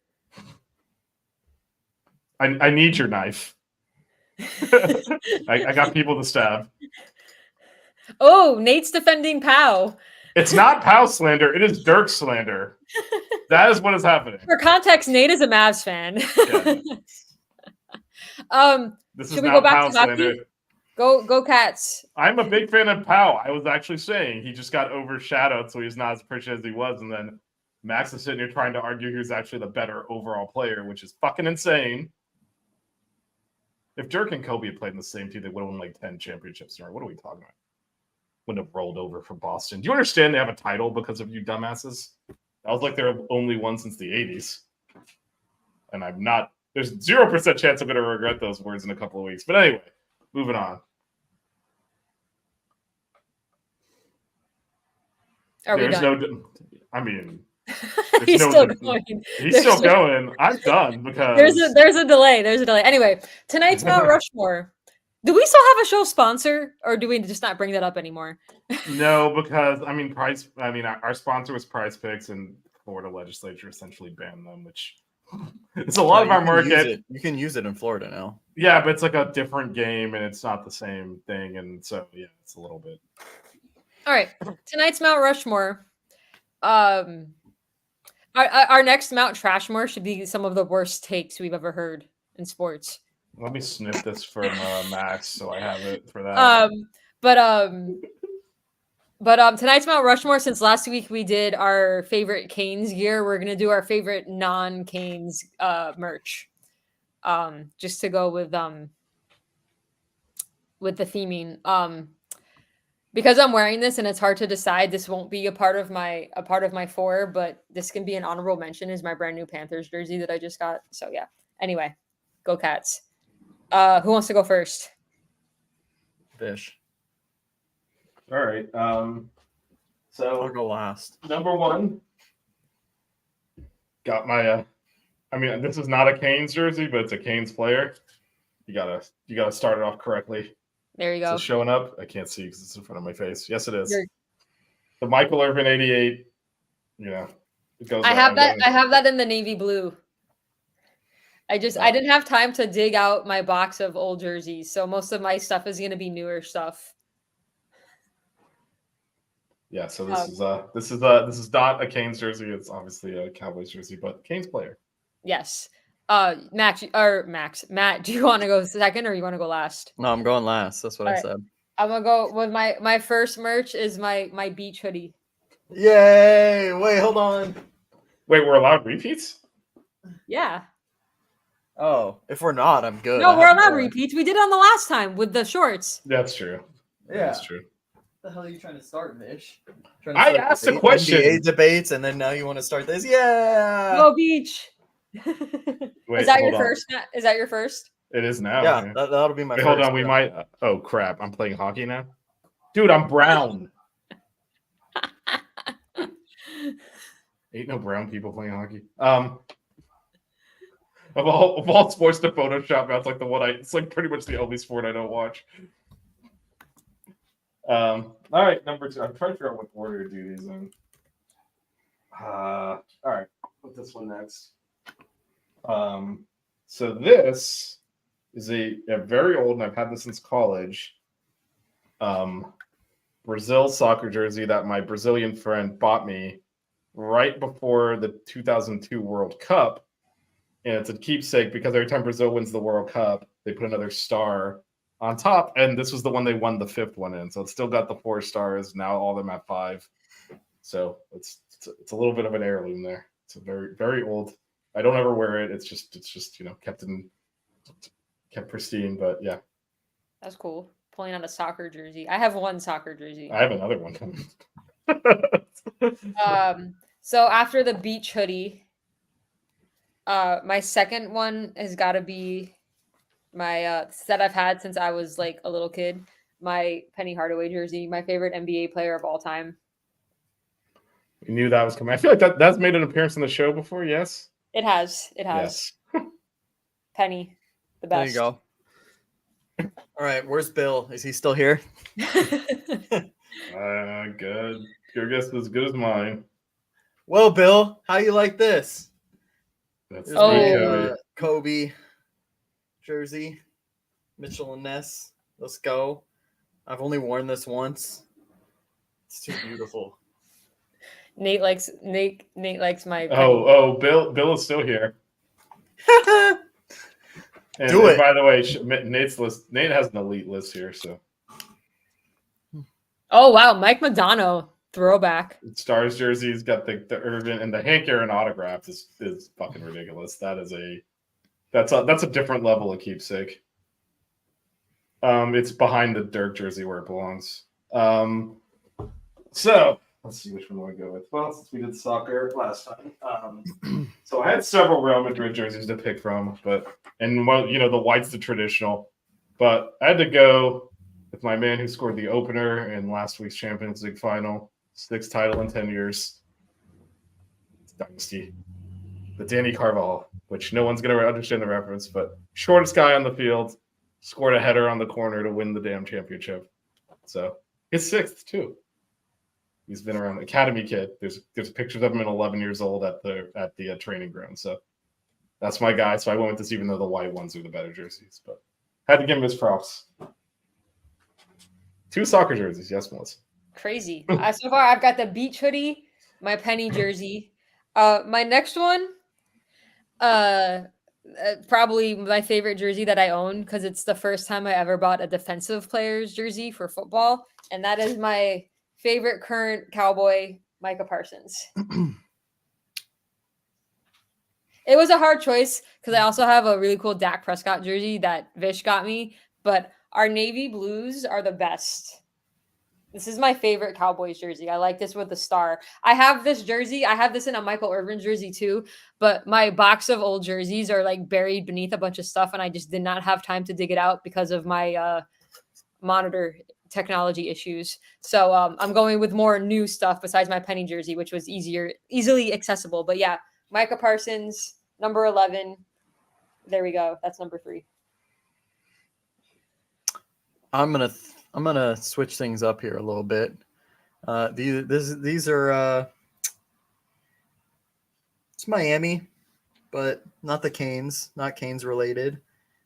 I need your knife. I got people to stab. Oh, Nate's defending Pow. It's not Pow slander. It is Dirk slander. That is what is happening. For context, Nate is a Mavs fan. Yeah. This is should we not go back Pow to hockey? slander. Go Cats. I'm a big fan of Powell. I was actually saying he just got overshadowed, so he's not as appreciated as he was. And then Max is sitting here trying to argue he was actually the better overall player, which is fucking insane. If Dirk and Kobe had played in the same team, they would have won like 10 championships. Or what are we talking about? Wouldn't have rolled over for Boston. Do you understand they have a title because of you dumbasses? That was like their only one since the 80s. And I'm not, there's 0% chance I'm going to regret those words in a couple of weeks. But anyway, moving on. Are we done? He's still going. He's still going. I'm done because there's a delay. There's a delay. Anyway, tonight's Mount Rushmore. Do we still have a show sponsor, or do we just not bring that up anymore? No, because our sponsor was Prize Picks, and Florida legislature essentially banned them, which it's a lot of our market. You can use it in Florida now. Yeah, but it's like a different game, and it's not the same thing, and so yeah, it's a little bit. All right, tonight's Mount Rushmore. Our next Mount Trashmore should be some of the worst takes we've ever heard in sports. Let me snip this from Max so I have it for that. But tonight's Mount Rushmore, since last week we did our favorite Canes gear, we're gonna do our favorite non-Canes merch. Just to go with the theming. Because I'm wearing this and it's hard to decide, this won't be a part of my 4, but this can be an honorable mention, is my brand new Panthers jersey that I just got. So yeah. Anyway, go Cats. Who wants to go first? Fish. All right. So I'll go last. Number 1. Got my this is not a Canes jersey, but it's a Canes player. You gotta start it off correctly. There you go. Is it showing up? I can't see because it's in front of my face. Yes, it is. The Michael Irvin 88. It goes. I have that in the navy blue. I didn't have time to dig out my box of old jerseys, so most of my stuff is going to be newer stuff. Yeah, so this is not a Canes jersey. It's obviously a Cowboys jersey, but Canes player. Yes. Matt, do you want to go second or you want to go last? No, I'm going last. That's what I said. I'm gonna go with my first merch is my beach hoodie. Yay! Wait, hold on. Wait, we're allowed repeats? Yeah. Oh, if we're not, I'm good. No, we're allowed repeats. We did it on the last time with the shorts. That's true. Yeah. That's true. the hell are you trying to start, Vish? I asked a question. NBA debates, and then now you want to start this? Yeah. Go Beach. Wait, Is that your hold on. first? Matt? Is that your first? It is now. Yeah, that'll be my Wait, first. hold on. We might. Oh crap! I'm playing hockey now. Dude, I'm brown. Ain't no brown people playing hockey. Of all sports to Photoshop, that's like the one it's like pretty much the only sport I don't watch. All right, number 2. I'm trying to figure out what order to do these in. All right, put this one next. So this is a very old, and I've had this since college. Brazil soccer jersey that my Brazilian friend bought me right before the 2002 World Cup. And it's a keepsake because every time Brazil wins the World Cup, they put another star on top. And this was the one they won the 5th one in. So it's still got the 4 stars. Now all of them at 5. So it's a little bit of an heirloom there. It's a very, very old. I don't ever wear it. It's just kept pristine. But yeah. That's cool. Pulling out a soccer jersey. I have one soccer jersey. I have another one coming. So after the beach hoodie, my second one has got to be my set I've had since I was like a little kid. My Penny Hardaway jersey, my favorite NBA player of all time. We knew that was coming. I feel like that's made an appearance on the show before. Yes, it has. It has. Yes. Penny, the best. There you go. All right, where's Bill? Is he still here? Good. Your guess is as good as mine. Well, Bill, how you like this? That's There's Oh. my, Kobe jersey, Mitchell and Ness. Let's go. I've only worn this once. It's too beautiful. Nate likes my. Bill is still here. And, Do it. By the way, Nate's list. Nate has an elite list here. So Oh wow, Mike Madonna throwback. Stars jersey's got the Irvin and the Hank Aaron autograph is fucking ridiculous. That's a different level of keepsake. It's behind the Dirk jersey where it belongs. So let's see which one do I go with. Well, since we did soccer last time, so I had several Real Madrid jerseys to pick from, the white's the traditional, but I had to go with my man who scored the opener in last week's Champions League final, 6th title in 10 years. It's dynasty. The Danny Carvajal, which no one's going to understand the reference, but shortest guy on the field, scored a header on the corner to win the damn championship. So his 6th too. He's been around. Academy kid. There's pictures of him at 11 years old at the training ground. So that's my guy. So I went with this, even though the white ones are the better jerseys. But had to give him his props. 2 soccer jerseys, yes, Melissa. Crazy. So far, I've got the beach hoodie, my Penny jersey. My next one, probably my favorite jersey that I own because it's the first time I ever bought a defensive player's jersey for football, and that is my favorite current Cowboy, Micah Parsons. It was a hard choice because I also have a really cool Dak Prescott jersey that Vish got me, but our navy blues are the best. This is my favorite Cowboys jersey. I like this with the star. I have this jersey. I have this in a Michael Irvin jersey too, but my box of old jerseys are like buried beneath a bunch of stuff, and I just did not have time to dig it out because of my monitor technology issues. So I'm going with more new stuff besides my Penny jersey, which was easily accessible. But yeah, Micah Parsons, number 11. There we go. That's number 3. I'm gonna switch things up here a little bit. These are it's Miami, but not the Canes, not Canes related.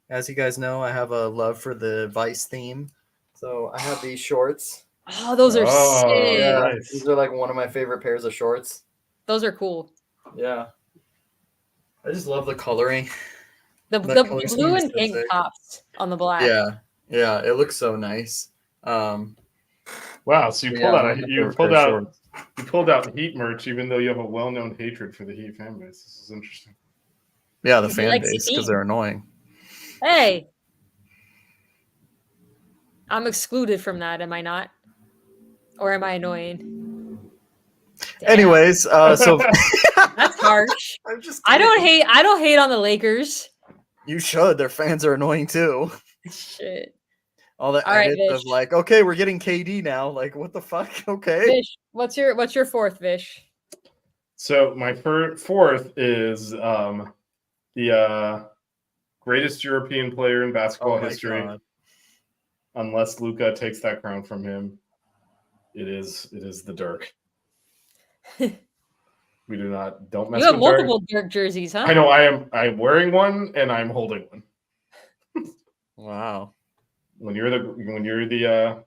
As you guys know, I have a love for the Vice theme, so I have these shorts. Oh, those are sick. Yeah, Nice. these are like one of my favorite pairs of shorts. Those are cool. Yeah, I just love the coloring. The color blue scheme is and so pink sick. tops on the black. Yeah, it looks so nice. Wow, so you pulled out Heat merch, even though you have a well-known hatred for the Heat fan base. This is interesting. Yeah, the He fan likes base the because team. they're annoying. Hey, I'm excluded from that, am I not? Or am I annoying? Damn, Anyways, so that's harsh. I'm just I don't kidding. hate on the Lakers. You should. Their fans are annoying too. Shit. All the All right, edits of Vish. like, okay, we're getting KD now. Like, what the fuck? Okay. Vish, what's your fourth, Vish? So my fourth is the greatest European player in basketball Oh my history. God. Unless Luka takes that crown from him, it is the Dirk. We don't mess You have with multiple Dirk. Dirk jerseys, huh? I know I'm wearing one and I'm holding one. Wow. When you're the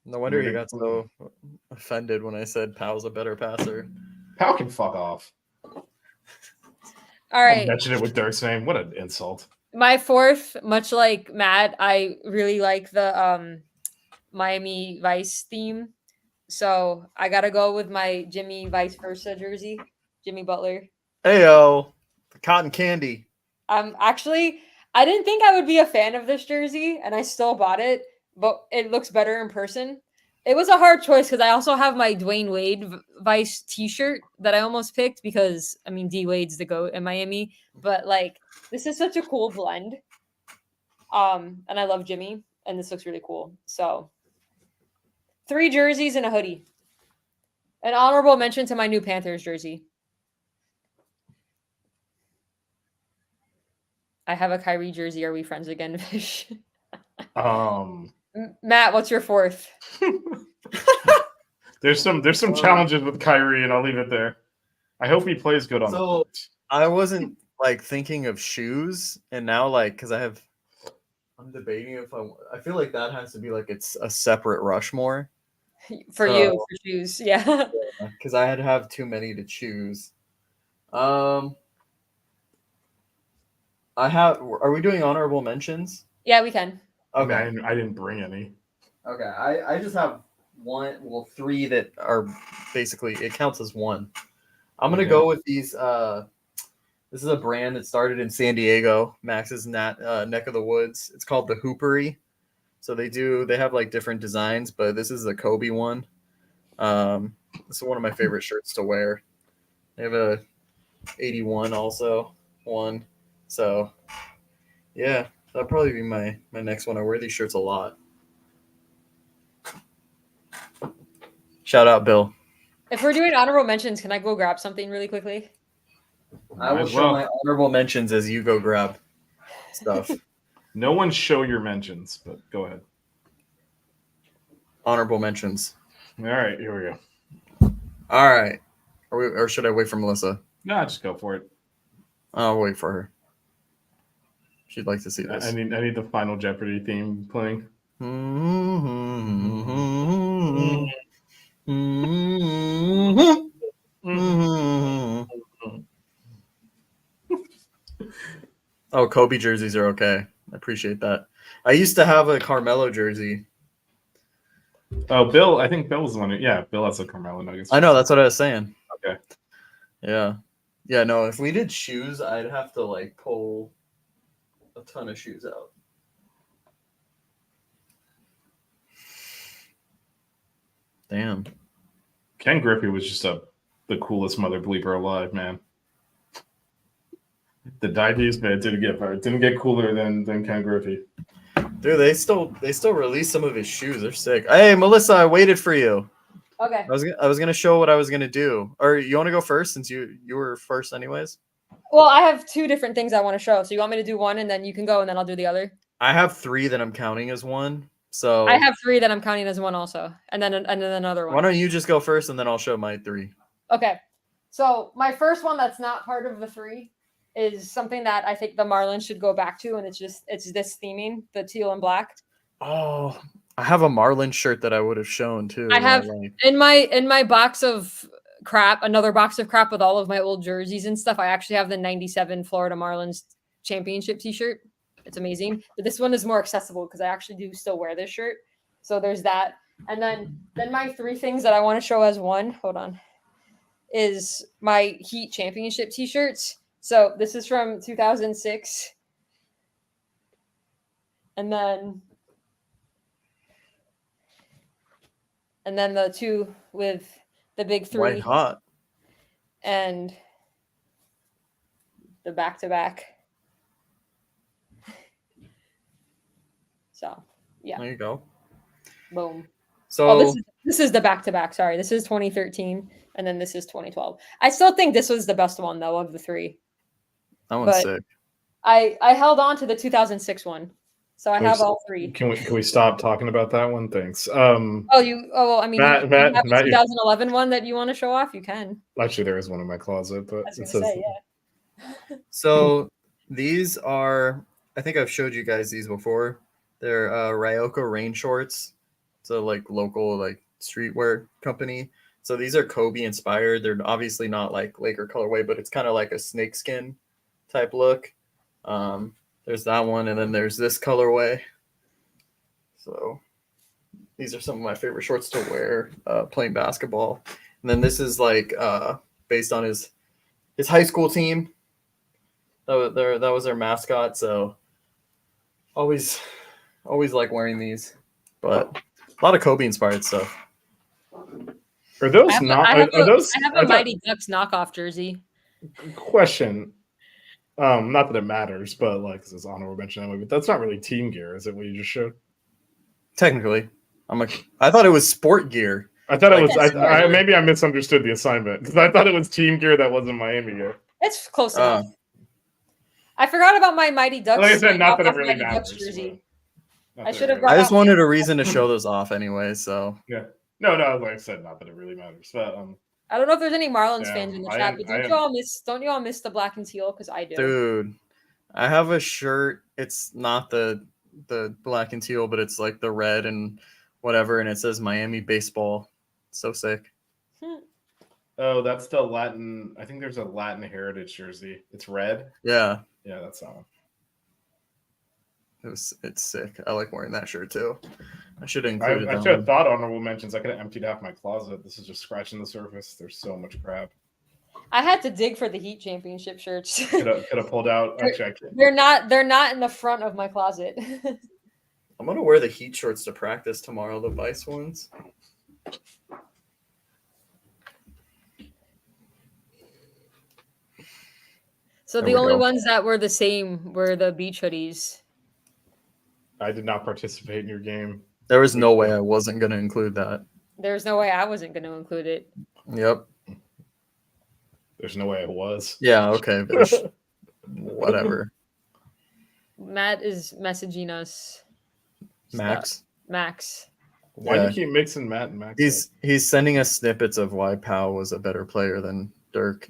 No wonder he You're got so offended when I said Powell's a better passer. Pal can fuck off. All I'll right. mention it with Dirk's name. What an insult. My fourth, much like Matt, I really like the Miami Vice theme. So I gotta go with my Jimmy vice versa jersey, Jimmy Butler. Heyo, cotton candy. Actually, I didn't think I would be a fan of this jersey, and I still bought it, but it looks better in person. It was a hard choice because I also have my Dwayne Wade Vice T-shirt that I almost picked because I mean D Wade's the GOAT in Miami, but like this is such a cool blend. And I love Jimmy, and this looks really cool. So 3 jerseys and a hoodie. An honorable mention to my new Panthers jersey. I have a Kyrie jersey. Are we friends again, Fish? Matt, what's your fourth? There's some challenges with Kyrie, and I'll leave it there. I hope he plays good on the So court. I wasn't like thinking of shoes, and now like because I'm debating if I feel like that has to be like it's a separate Rushmore For you, for shoes. Yeah. because I had to have too many to choose. I have. Are we doing honorable mentions? Yeah, we can. Okay. I didn't bring any. Okay. I just have one. Well, 3 that are basically it counts as one. I'm gonna go with these. This is a brand that started in San Diego, Max's neck of the woods. It's called the Hoopery. So they have like different designs, but this is the Kobe one. This is one of my favorite shirts to wear. They have a 81 also one. So yeah, that'll probably be my next one. I wear these shirts a lot. Shout out, Bill. If we're doing honorable mentions, can I go grab something really quickly? I will show my honorable mentions as you go grab stuff. No one show your mentions, but go ahead. Honorable mentions. All right, here we go. All right. Or should I wait for Melissa? No, just go for it. I'll wait for her. She'd like to see this. I need the Final Jeopardy theme playing. Oh, Kobe jerseys are okay. I appreciate that. I used to have a Carmelo jersey. Oh, Bill. I think Bill was the one. Bill has a Carmelo Nuggets. I know. That's what I was saying. Okay. Yeah. Yeah, no, if we did shoes, I'd have to like pull a ton of shoes out. Damn. Ken Griffey was just the coolest mother bleeper alive, man. The diabetes man didn't get cooler than Ken Griffey. Dude, they still release some of his shoes. They're sick. Hey, Melissa, I waited for you. Okay. I was gonna show what I was gonna do. Or you want to go first since you were first anyways? Well, I have 2 different things I want to show. So you want me to do one and then you can go and then I'll do the other? I have 3 that I'm counting as one. So I have 3 that I'm counting as one also. And then another one. why don't you just go first and then I'll show my 3. Okay. So my first one that's not part of the 3 is something that I think the Marlins should go back to, and it's this theming, the teal and black. Oh, I have a Marlin shirt that I would have shown too. I have in my box of crap, another box of crap with all of my old jerseys and stuff. I actually have the 97 Florida Marlins championship t-shirt. It's amazing. But this one is more accessible because I actually do still wear this shirt. So there's that. And then my 3 things that I want to show as one, hold on, is my Heat championship t-shirts. So this is from 2006. And then and then the two with the big three White hot. and the back-to-back. So yeah, There you go. boom. So Oh, this is the back-to-back. Sorry, this is 2013, and then this is 2012. I still think this was the best one though of the three. that one's but- sick. I held on to the 2006 one, so I Can we have s- all three. Can we stop talking about that one? Thanks. Oh, well, I mean, Matt- you Matt- have the Matt, you- 2011 one that you want to show off. You can. Actually, there is one in my closet, but I was it gonna says say, yeah. So these are, I think I've showed you guys these before. They're Ryoko rain shorts. It's a like local like streetwear company. So these are Kobe inspired. They're obviously not like Laker colorway, but it's kind of like a snakeskin type look. There's that one, and then there's this colorway. So these are some of my favorite shorts to wear playing basketball. And then this is like based on his high school team. That was their mascot. So always like wearing these, but a lot of Kobe inspired stuff. Are those I not? have Are those? a Mighty Ducks knockoff jersey. Question. Not that it matters, but like this is honorable mention anyway. But that's not really team gear, is it? What you just showed? Technically, I thought it was sport gear. I thought it was. Yes, Maybe I misunderstood the assignment because I thought it was team gear that wasn't Miami gear. It's close enough. I forgot about my Mighty Ducks. Like I said, not that it knockoff really Mighty matters. Ducks jersey. Not I that should it have really- I just wanted a reason to show those off anyway. So Yeah. No. Like I said, not that it really matters. But I don't know if there's any Marlins Yeah, fans in the I chat, am- but I don't you all miss the black and teal? Because I do. dude, I have a shirt. It's not the black and teal, but it's like the red and whatever, and it says Miami baseball. So sick. oh, that's the Latin. I think there's a Latin heritage jersey. It's red. Yeah, Yeah, that's that one. it's sick. I like wearing that shirt too. I should have I included that should have one. thought honorable mentions. I could have emptied half my closet. This is just scratching the surface. There's so much crap. I had to dig for the Heat championship shirts. Could have pulled out. Actually, I can't. They're not in the front of my closet. I'm gonna wear the Heat shorts to practice tomorrow. The Vice ones. So There the we only go. ones that were the same were the beach hoodies. I did not participate in your game. There was no way I wasn't gonna include that. There's no way I wasn't going to include it. Yep. There's no way I was. Yeah. Okay. Vish. Whatever. Matt is messaging us. Max. Max. Why Yeah. do you keep mixing Matt and Max? He's sending us snippets of why Powell was a better player than Dirk.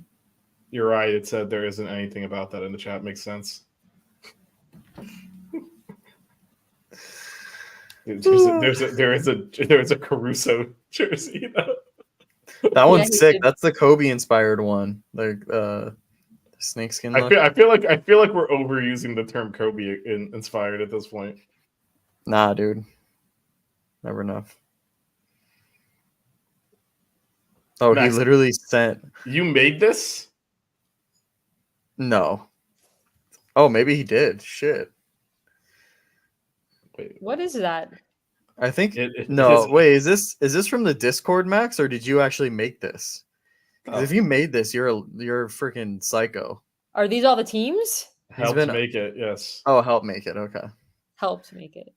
You're right. It said there isn't anything about that in the chat. Makes sense. There is a Caruso jersey. That one's he sick. did. That's the Kobe inspired one. Like snakeskin. look. I feel like we're overusing the term Kobe inspired at this point. Nah, dude. Never enough. Oh, Max. he literally sent. You made this? No. Oh, maybe he did. Shit. Wait, What is that? I think it no. is- Wait, is this from the Discord, Max, or did you actually make this? 'Cause if you made this, you're a freaking psycho. Are these all the teams? helped been- make it. Yes. Oh, help make it. Okay. Helped make it.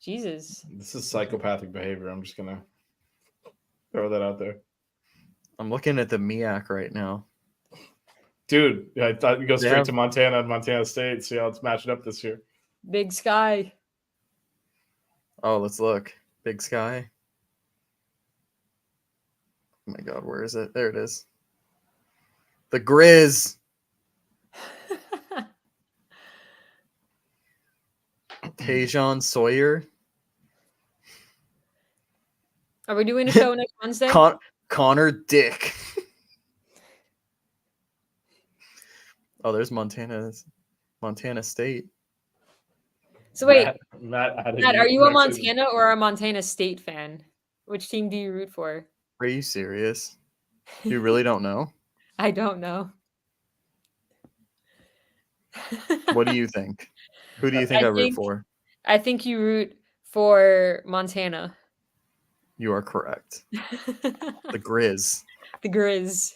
Jesus. This is psychopathic behavior. I'm just gonna throw that out there, I'm looking at the MIAC right now. dude. I thought you go straight Yeah. to Montana and Montana State. See how it's matching up this year. Big Sky. Oh, let's look. Big Sky. Oh my God, where is it? There it is. The Grizz. Tajon Sawyer. Are we doing a show next Wednesday? Connor Dick. Oh, there's Montana State. So wait, Matt, Matt, are you a Montana or a Montana State fan? Which team do you root for? Are you serious? You really don't know? I don't know. What do you think? Who do you think I root for? I think you root for Montana. You are correct. The The Grizz. Grizz.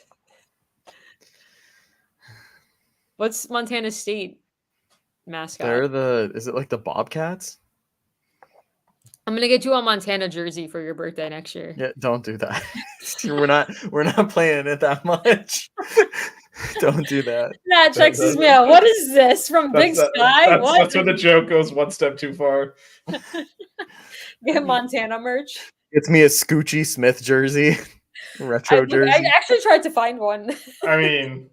What's Montana State mascot? Is it like the Bobcats? I'm gonna get you a Montana jersey for your birthday next year. Yeah, don't do that. we're not playing it that much. Don't do that. That checks me out. What is this from Big Sky? That's where the joke goes one step too far. Get Montana merch. It's me a Scoochie Smith jersey, retro jersey. I actually tried to find one. I mean,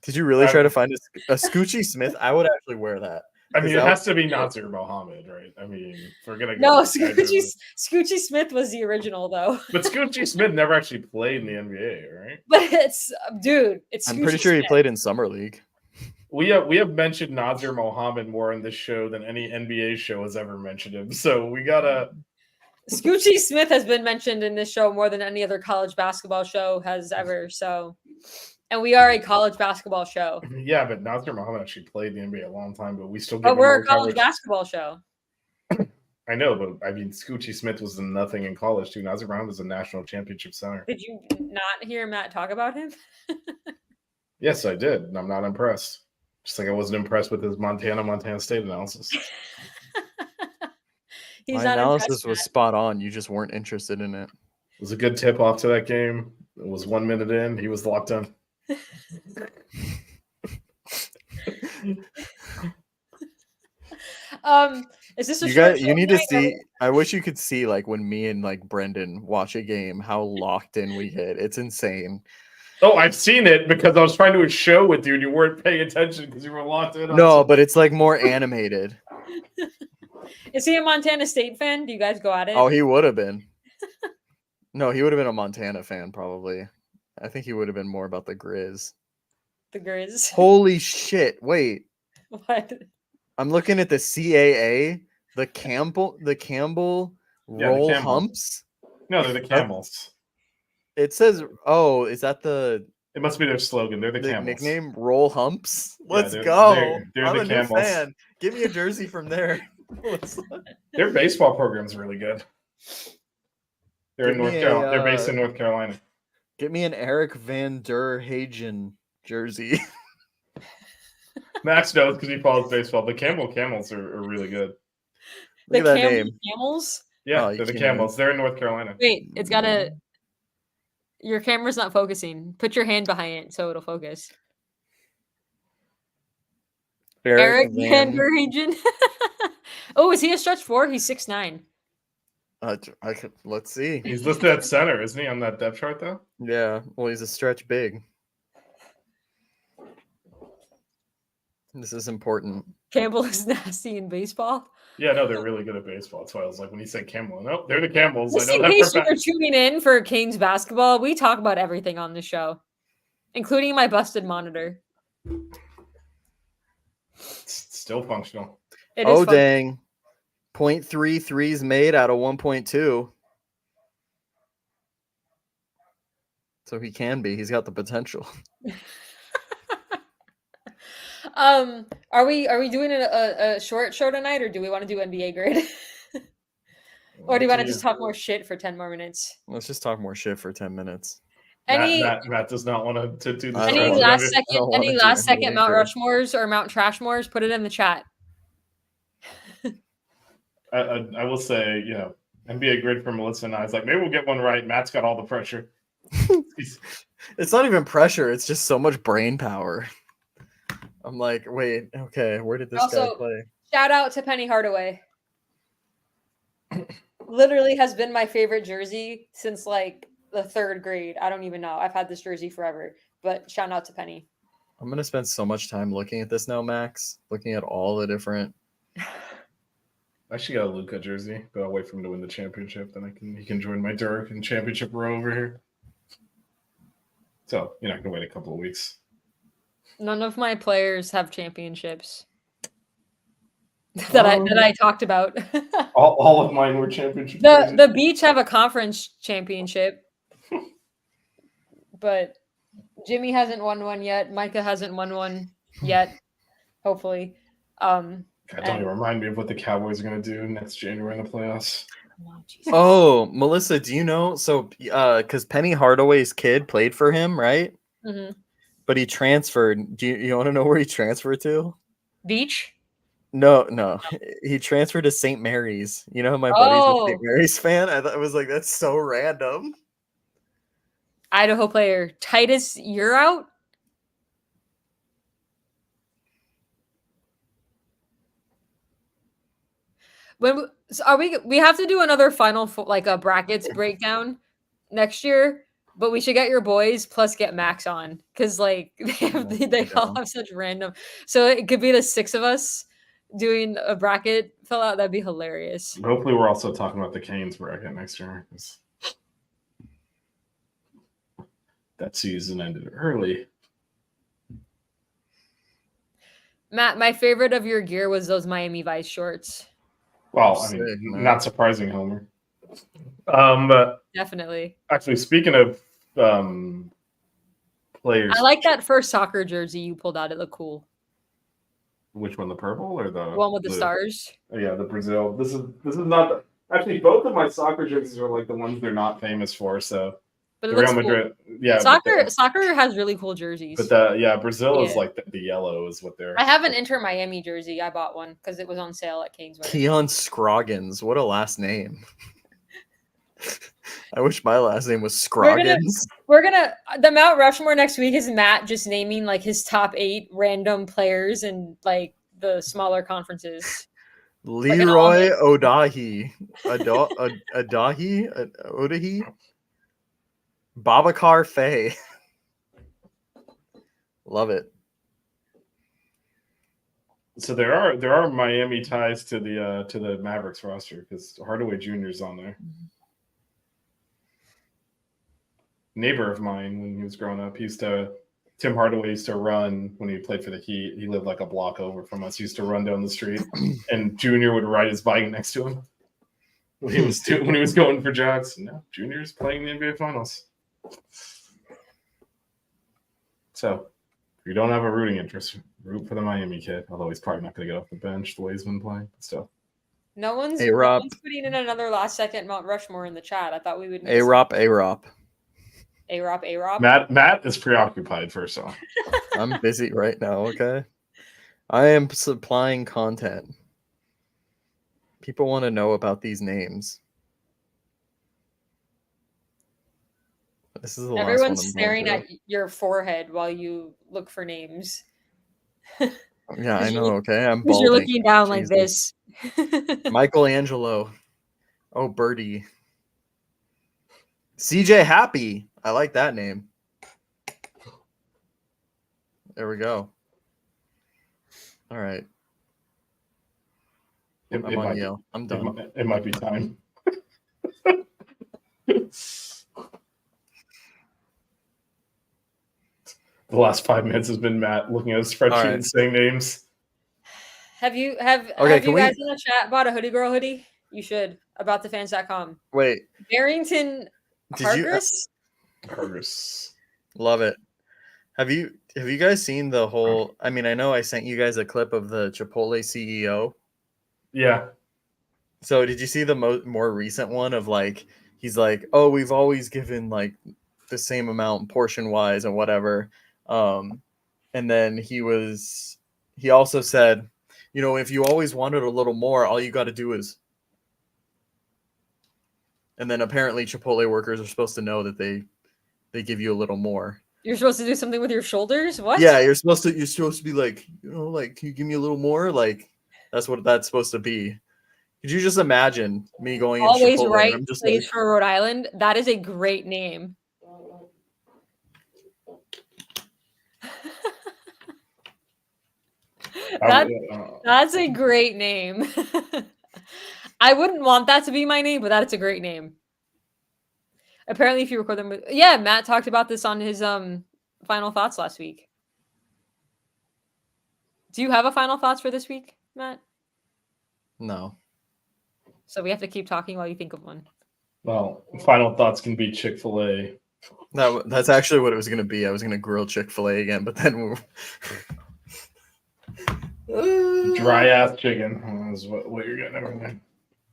did you really try to find a Scoochie Smith? I would actually wear that. I mean, it has to be Nazir Mohammed, right? I mean, if we're gonna go. No, Scoochie Smith was the original though. But Scoochie Smith never actually played in the NBA, right? But it's I'm pretty sure he played in Summer League. We have mentioned Nazir Mohammed more in this show than any NBA show has ever mentioned him. So we gotta. Scoochie Smith has been mentioned in this show more than any other college basketball show has ever. So, and we are a college basketball show. Yeah, but Nazir Mohammed actually played in the NBA a long time, but we still. But we're a college basketball show. I know, but I mean, Scoochie Smith was nothing in college too. Nazir Mohammed was a national championship center. Did you not hear Matt talk about him? Yes, I did, and I'm not impressed. Just like I wasn't impressed with his Montana State analysis. My analysis was spot on. You just weren't interested in it. It was a good tip off to that game. It was 1 minute in. He was locked in. Is this a you need to see? I wish you could see like when me and like Brendan watch a game, how locked in we get. It's insane. Oh, I've seen it because I was trying to do a show with you and you weren't paying attention because you were locked in. No, but it's like more animated. Is he a Montana State fan? Do you guys go at it? Oh, he would have been. No, he would have been a Montana fan probably. I think he would have been more about the Grizz. The Grizz. Holy shit! Wait. What? I'm looking at the CAA. The Campbell roll humps. No, they're the Camels. It says, "Oh, is that the?" It must be their slogan. They're the Camels. Nickname roll humps. Let's yeah, go. They're I'm the a Camels. new fan. Give me a jersey from there. Their baseball program's really good. They're in North Carolina. They're based in North Carolina. Get me an Eric Van Der Hagen jersey. Max knows because he follows baseball. The Camels are really good. Look at that name. Camels? Yeah, they're the Camels. They're in North Carolina. Wait, it's got to... Your camera's not focusing. Put your hand behind it so it'll focus. Eric Van Der Hagen. Oh, is he a stretch 4? He's 6'9". Let's see. He's listed at center, isn't he, on that depth chart, though? Yeah. Well, he's a stretch big. This is important. Campbell is nasty in baseball. Yeah, no, they're really good at baseball. That's why I was like, when he said Campbell, no, they're the Camels. Just I know in that case for you were tuning in for Canes basketball, we talk about everything on the show, including my busted monitor. It's still functional. Oh, dang. 0.3 threes made out of 1.2. So he can be. He's got the potential. Are we doing a short show tonight, or do we want to do NBA grid? Or do you want to just talk more shit for 10 more minutes? Let's just talk more shit for 10 minutes. Matt does not want to do this. Any last second Mount Rushmores or Mount Trashmores? Put it in the chat. I will say, NBA grid for Melissa and I is like, maybe we'll get one right. Matt's got all the pressure. It's not even pressure. It's just so much brain power. I'm like, wait, okay, where did this guy play? Shout out to Penny Hardaway. Literally has been my favorite jersey since like the 3rd grade. I don't even know. I've had this jersey forever, but shout out to Penny. I'm going to spend so much time looking at this now, Max, looking at all the different... I actually got a Luka jersey, but I'll wait for him to win the championship. Then he can join my Dirk and championship row over here. So you're not going to wait a couple of weeks. None of my players have championships that I talked about. all of mine were championship. The Beach have a conference championship, but Jimmy hasn't won one yet. Micah hasn't won one yet. Hopefully, Coming God, don't even remind me of what the Cowboys are going to do next January in the playoffs. Oh, Melissa, do you know? So, because Penny Hardaway's kid played for him, right? Mm-hmm. But he transferred. Do you want to know where he transferred to? Beach. No. He transferred to St. Mary's. You know how my buddy's a St. Mary's fan? I thought it was like, that's so random. Idaho player Titus, you're out. When are we have to do another final like a brackets breakdown next year, but we should get your boys plus get Max on because like they all have such random. So it could be the 6 of us doing a bracket fill out. That'd be hilarious. Hopefully, we're also talking about the Canes bracket next year because that season ended early. Matt, my favorite of your gear was those Miami Vice shorts. Well, I mean, not surprising, Homer. But definitely. Actually, speaking of players, I like that first soccer jersey you pulled out. It looked cool. Which one, the purple or the one with the stars? Oh, yeah, the Brazil. This is not actually both of my soccer jerseys are like the ones they're not famous for. So, but it looks Real Madrid, cool. Yeah, soccer has really cool jerseys. But Brazil is like the yellow is what they're. I have an Inter Miami jersey. I bought one because it was on sale at Kingsway. Keon Scroggins, what a last name! I wish my last name was Scroggins. We're gonna the Mount Rushmore next week is Matt just naming like his top 8 random players and like the smaller conferences. Leroy Odahi, Odahi, Babacar Faye. Love it. So there are Miami ties to the Mavericks roster because Hardaway Jr. is on there. Neighbor of mine when he was growing up, Tim Hardaway used to run when he played for the Heat. He lived like a block over from us. He used to run down the street, and Junior would ride his bike next to him when he was going for jogs. No, Junior's playing the NBA Finals. So, if you don't have a rooting interest, root for the Miami kid. Although he's probably not going to get off the bench the way he's been playing. But still, no one's putting in another last second Mount Rushmore in the chat. I thought we would. A-Rop. Matt is preoccupied first off. I'm busy right now, okay? I am supplying content. People want to know about these names. This is the Everyone's last one staring at your forehead while you look for names. Yeah, I know, okay? I'm balding. You're looking down like this. Michelangelo. Oh, Birdie. CJ Happy. I like that name. There we go. All right. I'm on Yale. I'm done. It might be time. The last 5 minutes has been Matt looking at a spreadsheet and saying names. Have you guys in the chat bought a Hoodie Girl hoodie? You should. Aboutthefans.com. Wait. Barrington Hargis? Hargis. Love it. Have you guys seen the whole? I mean, I know I sent you guys a clip of the Chipotle CEO. Yeah. So did you see the more recent one of like he's like, oh, we've always given like the same amount portion wise and whatever. And then he also said, you know, if you always wanted a little more, all you got to do is. And then apparently Chipotle workers are supposed to know that they give you a little more. You're supposed to do something with your shoulders? What? Yeah, you're supposed to be like, you know, like, can you give me a little more? Like, that's what that's supposed to be. Could you just imagine me going always Chipotle, right I'm just place like, for Rhode Island? That is a great name. That's a great name. I wouldn't want that to be my name, but that's a great name. Apparently, if you record them, Matt talked about this on his final thoughts last week. Do you have a final thoughts for this week, Matt? No. So we have to keep talking while you think of one. Well, final thoughts can be Chick-fil-A. That's actually what it was going to be. I was going to grill Chick-fil-A again, but then Dry ass chicken is what you're getting every night.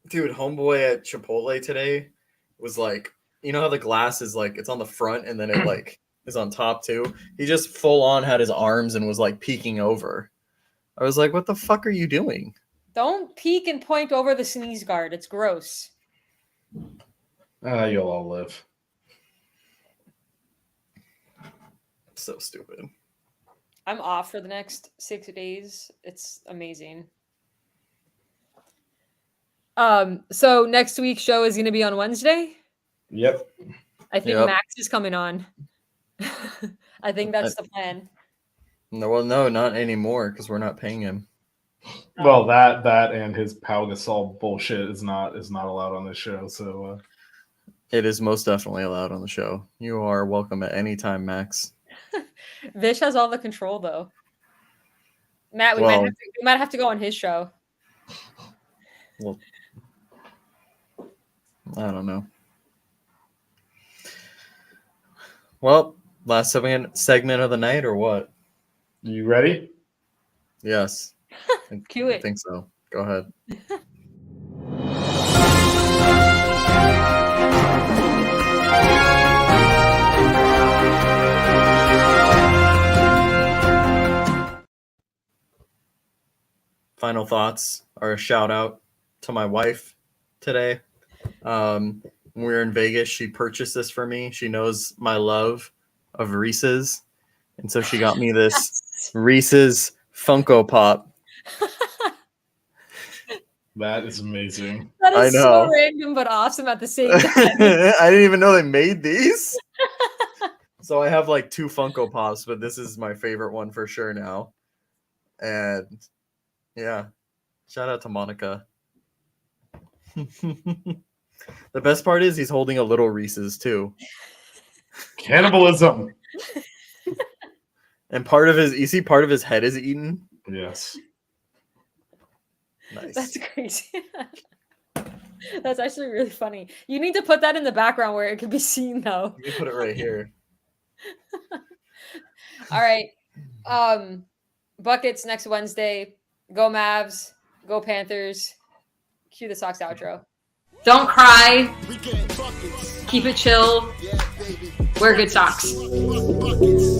Dude, homeboy at Chipotle today was like, you know how the glass is like, it's on the front and then it like is on top too? He just full on had his arms and was like peeking over. I was like, what the fuck are you doing? Don't peek and point over the sneeze guard. It's gross. You'll all live. So stupid. I'm off for the next 6 days. It's amazing. So next week's show is going to be on Wednesday. Yep. I think Yep. Max is coming on. I think that's the plan. No, well, no, not anymore because we're not paying him. Well, that and his Pau Gasol bullshit is not allowed on this show. So It is most definitely allowed on the show. You are welcome at any time, Max. Vish has all the control, though. Matt, we might have to go on his show. Well, I don't know. Well, last segment of the night, or what? you ready? Yes. Cue it. I think so. Go ahead. Final thoughts are a shout out to my wife today. When we were in Vegas, she purchased this for me. She knows my love of Reese's. And so she got me this Reese's Funko Pop. That is amazing. That is I know. so random but awesome at the same time. I didn't even know they made these. So I have like 2 Funko Pops, but this is my favorite one for sure now. And yeah, shout out to Monica. The best part is he's holding a little Reese's too. Cannibalism. And part of his head is eaten. Yes. Nice. That's crazy. That's actually really funny. You need to put that in the background where it can be seen, though. Let me put it right here. All right. Buckets next Wednesday. Go Mavs. Go Panthers. Cue the Sox outro. Don't cry. We getting buckets. Keep it chill. Yeah, baby. Wear good socks. Buckets.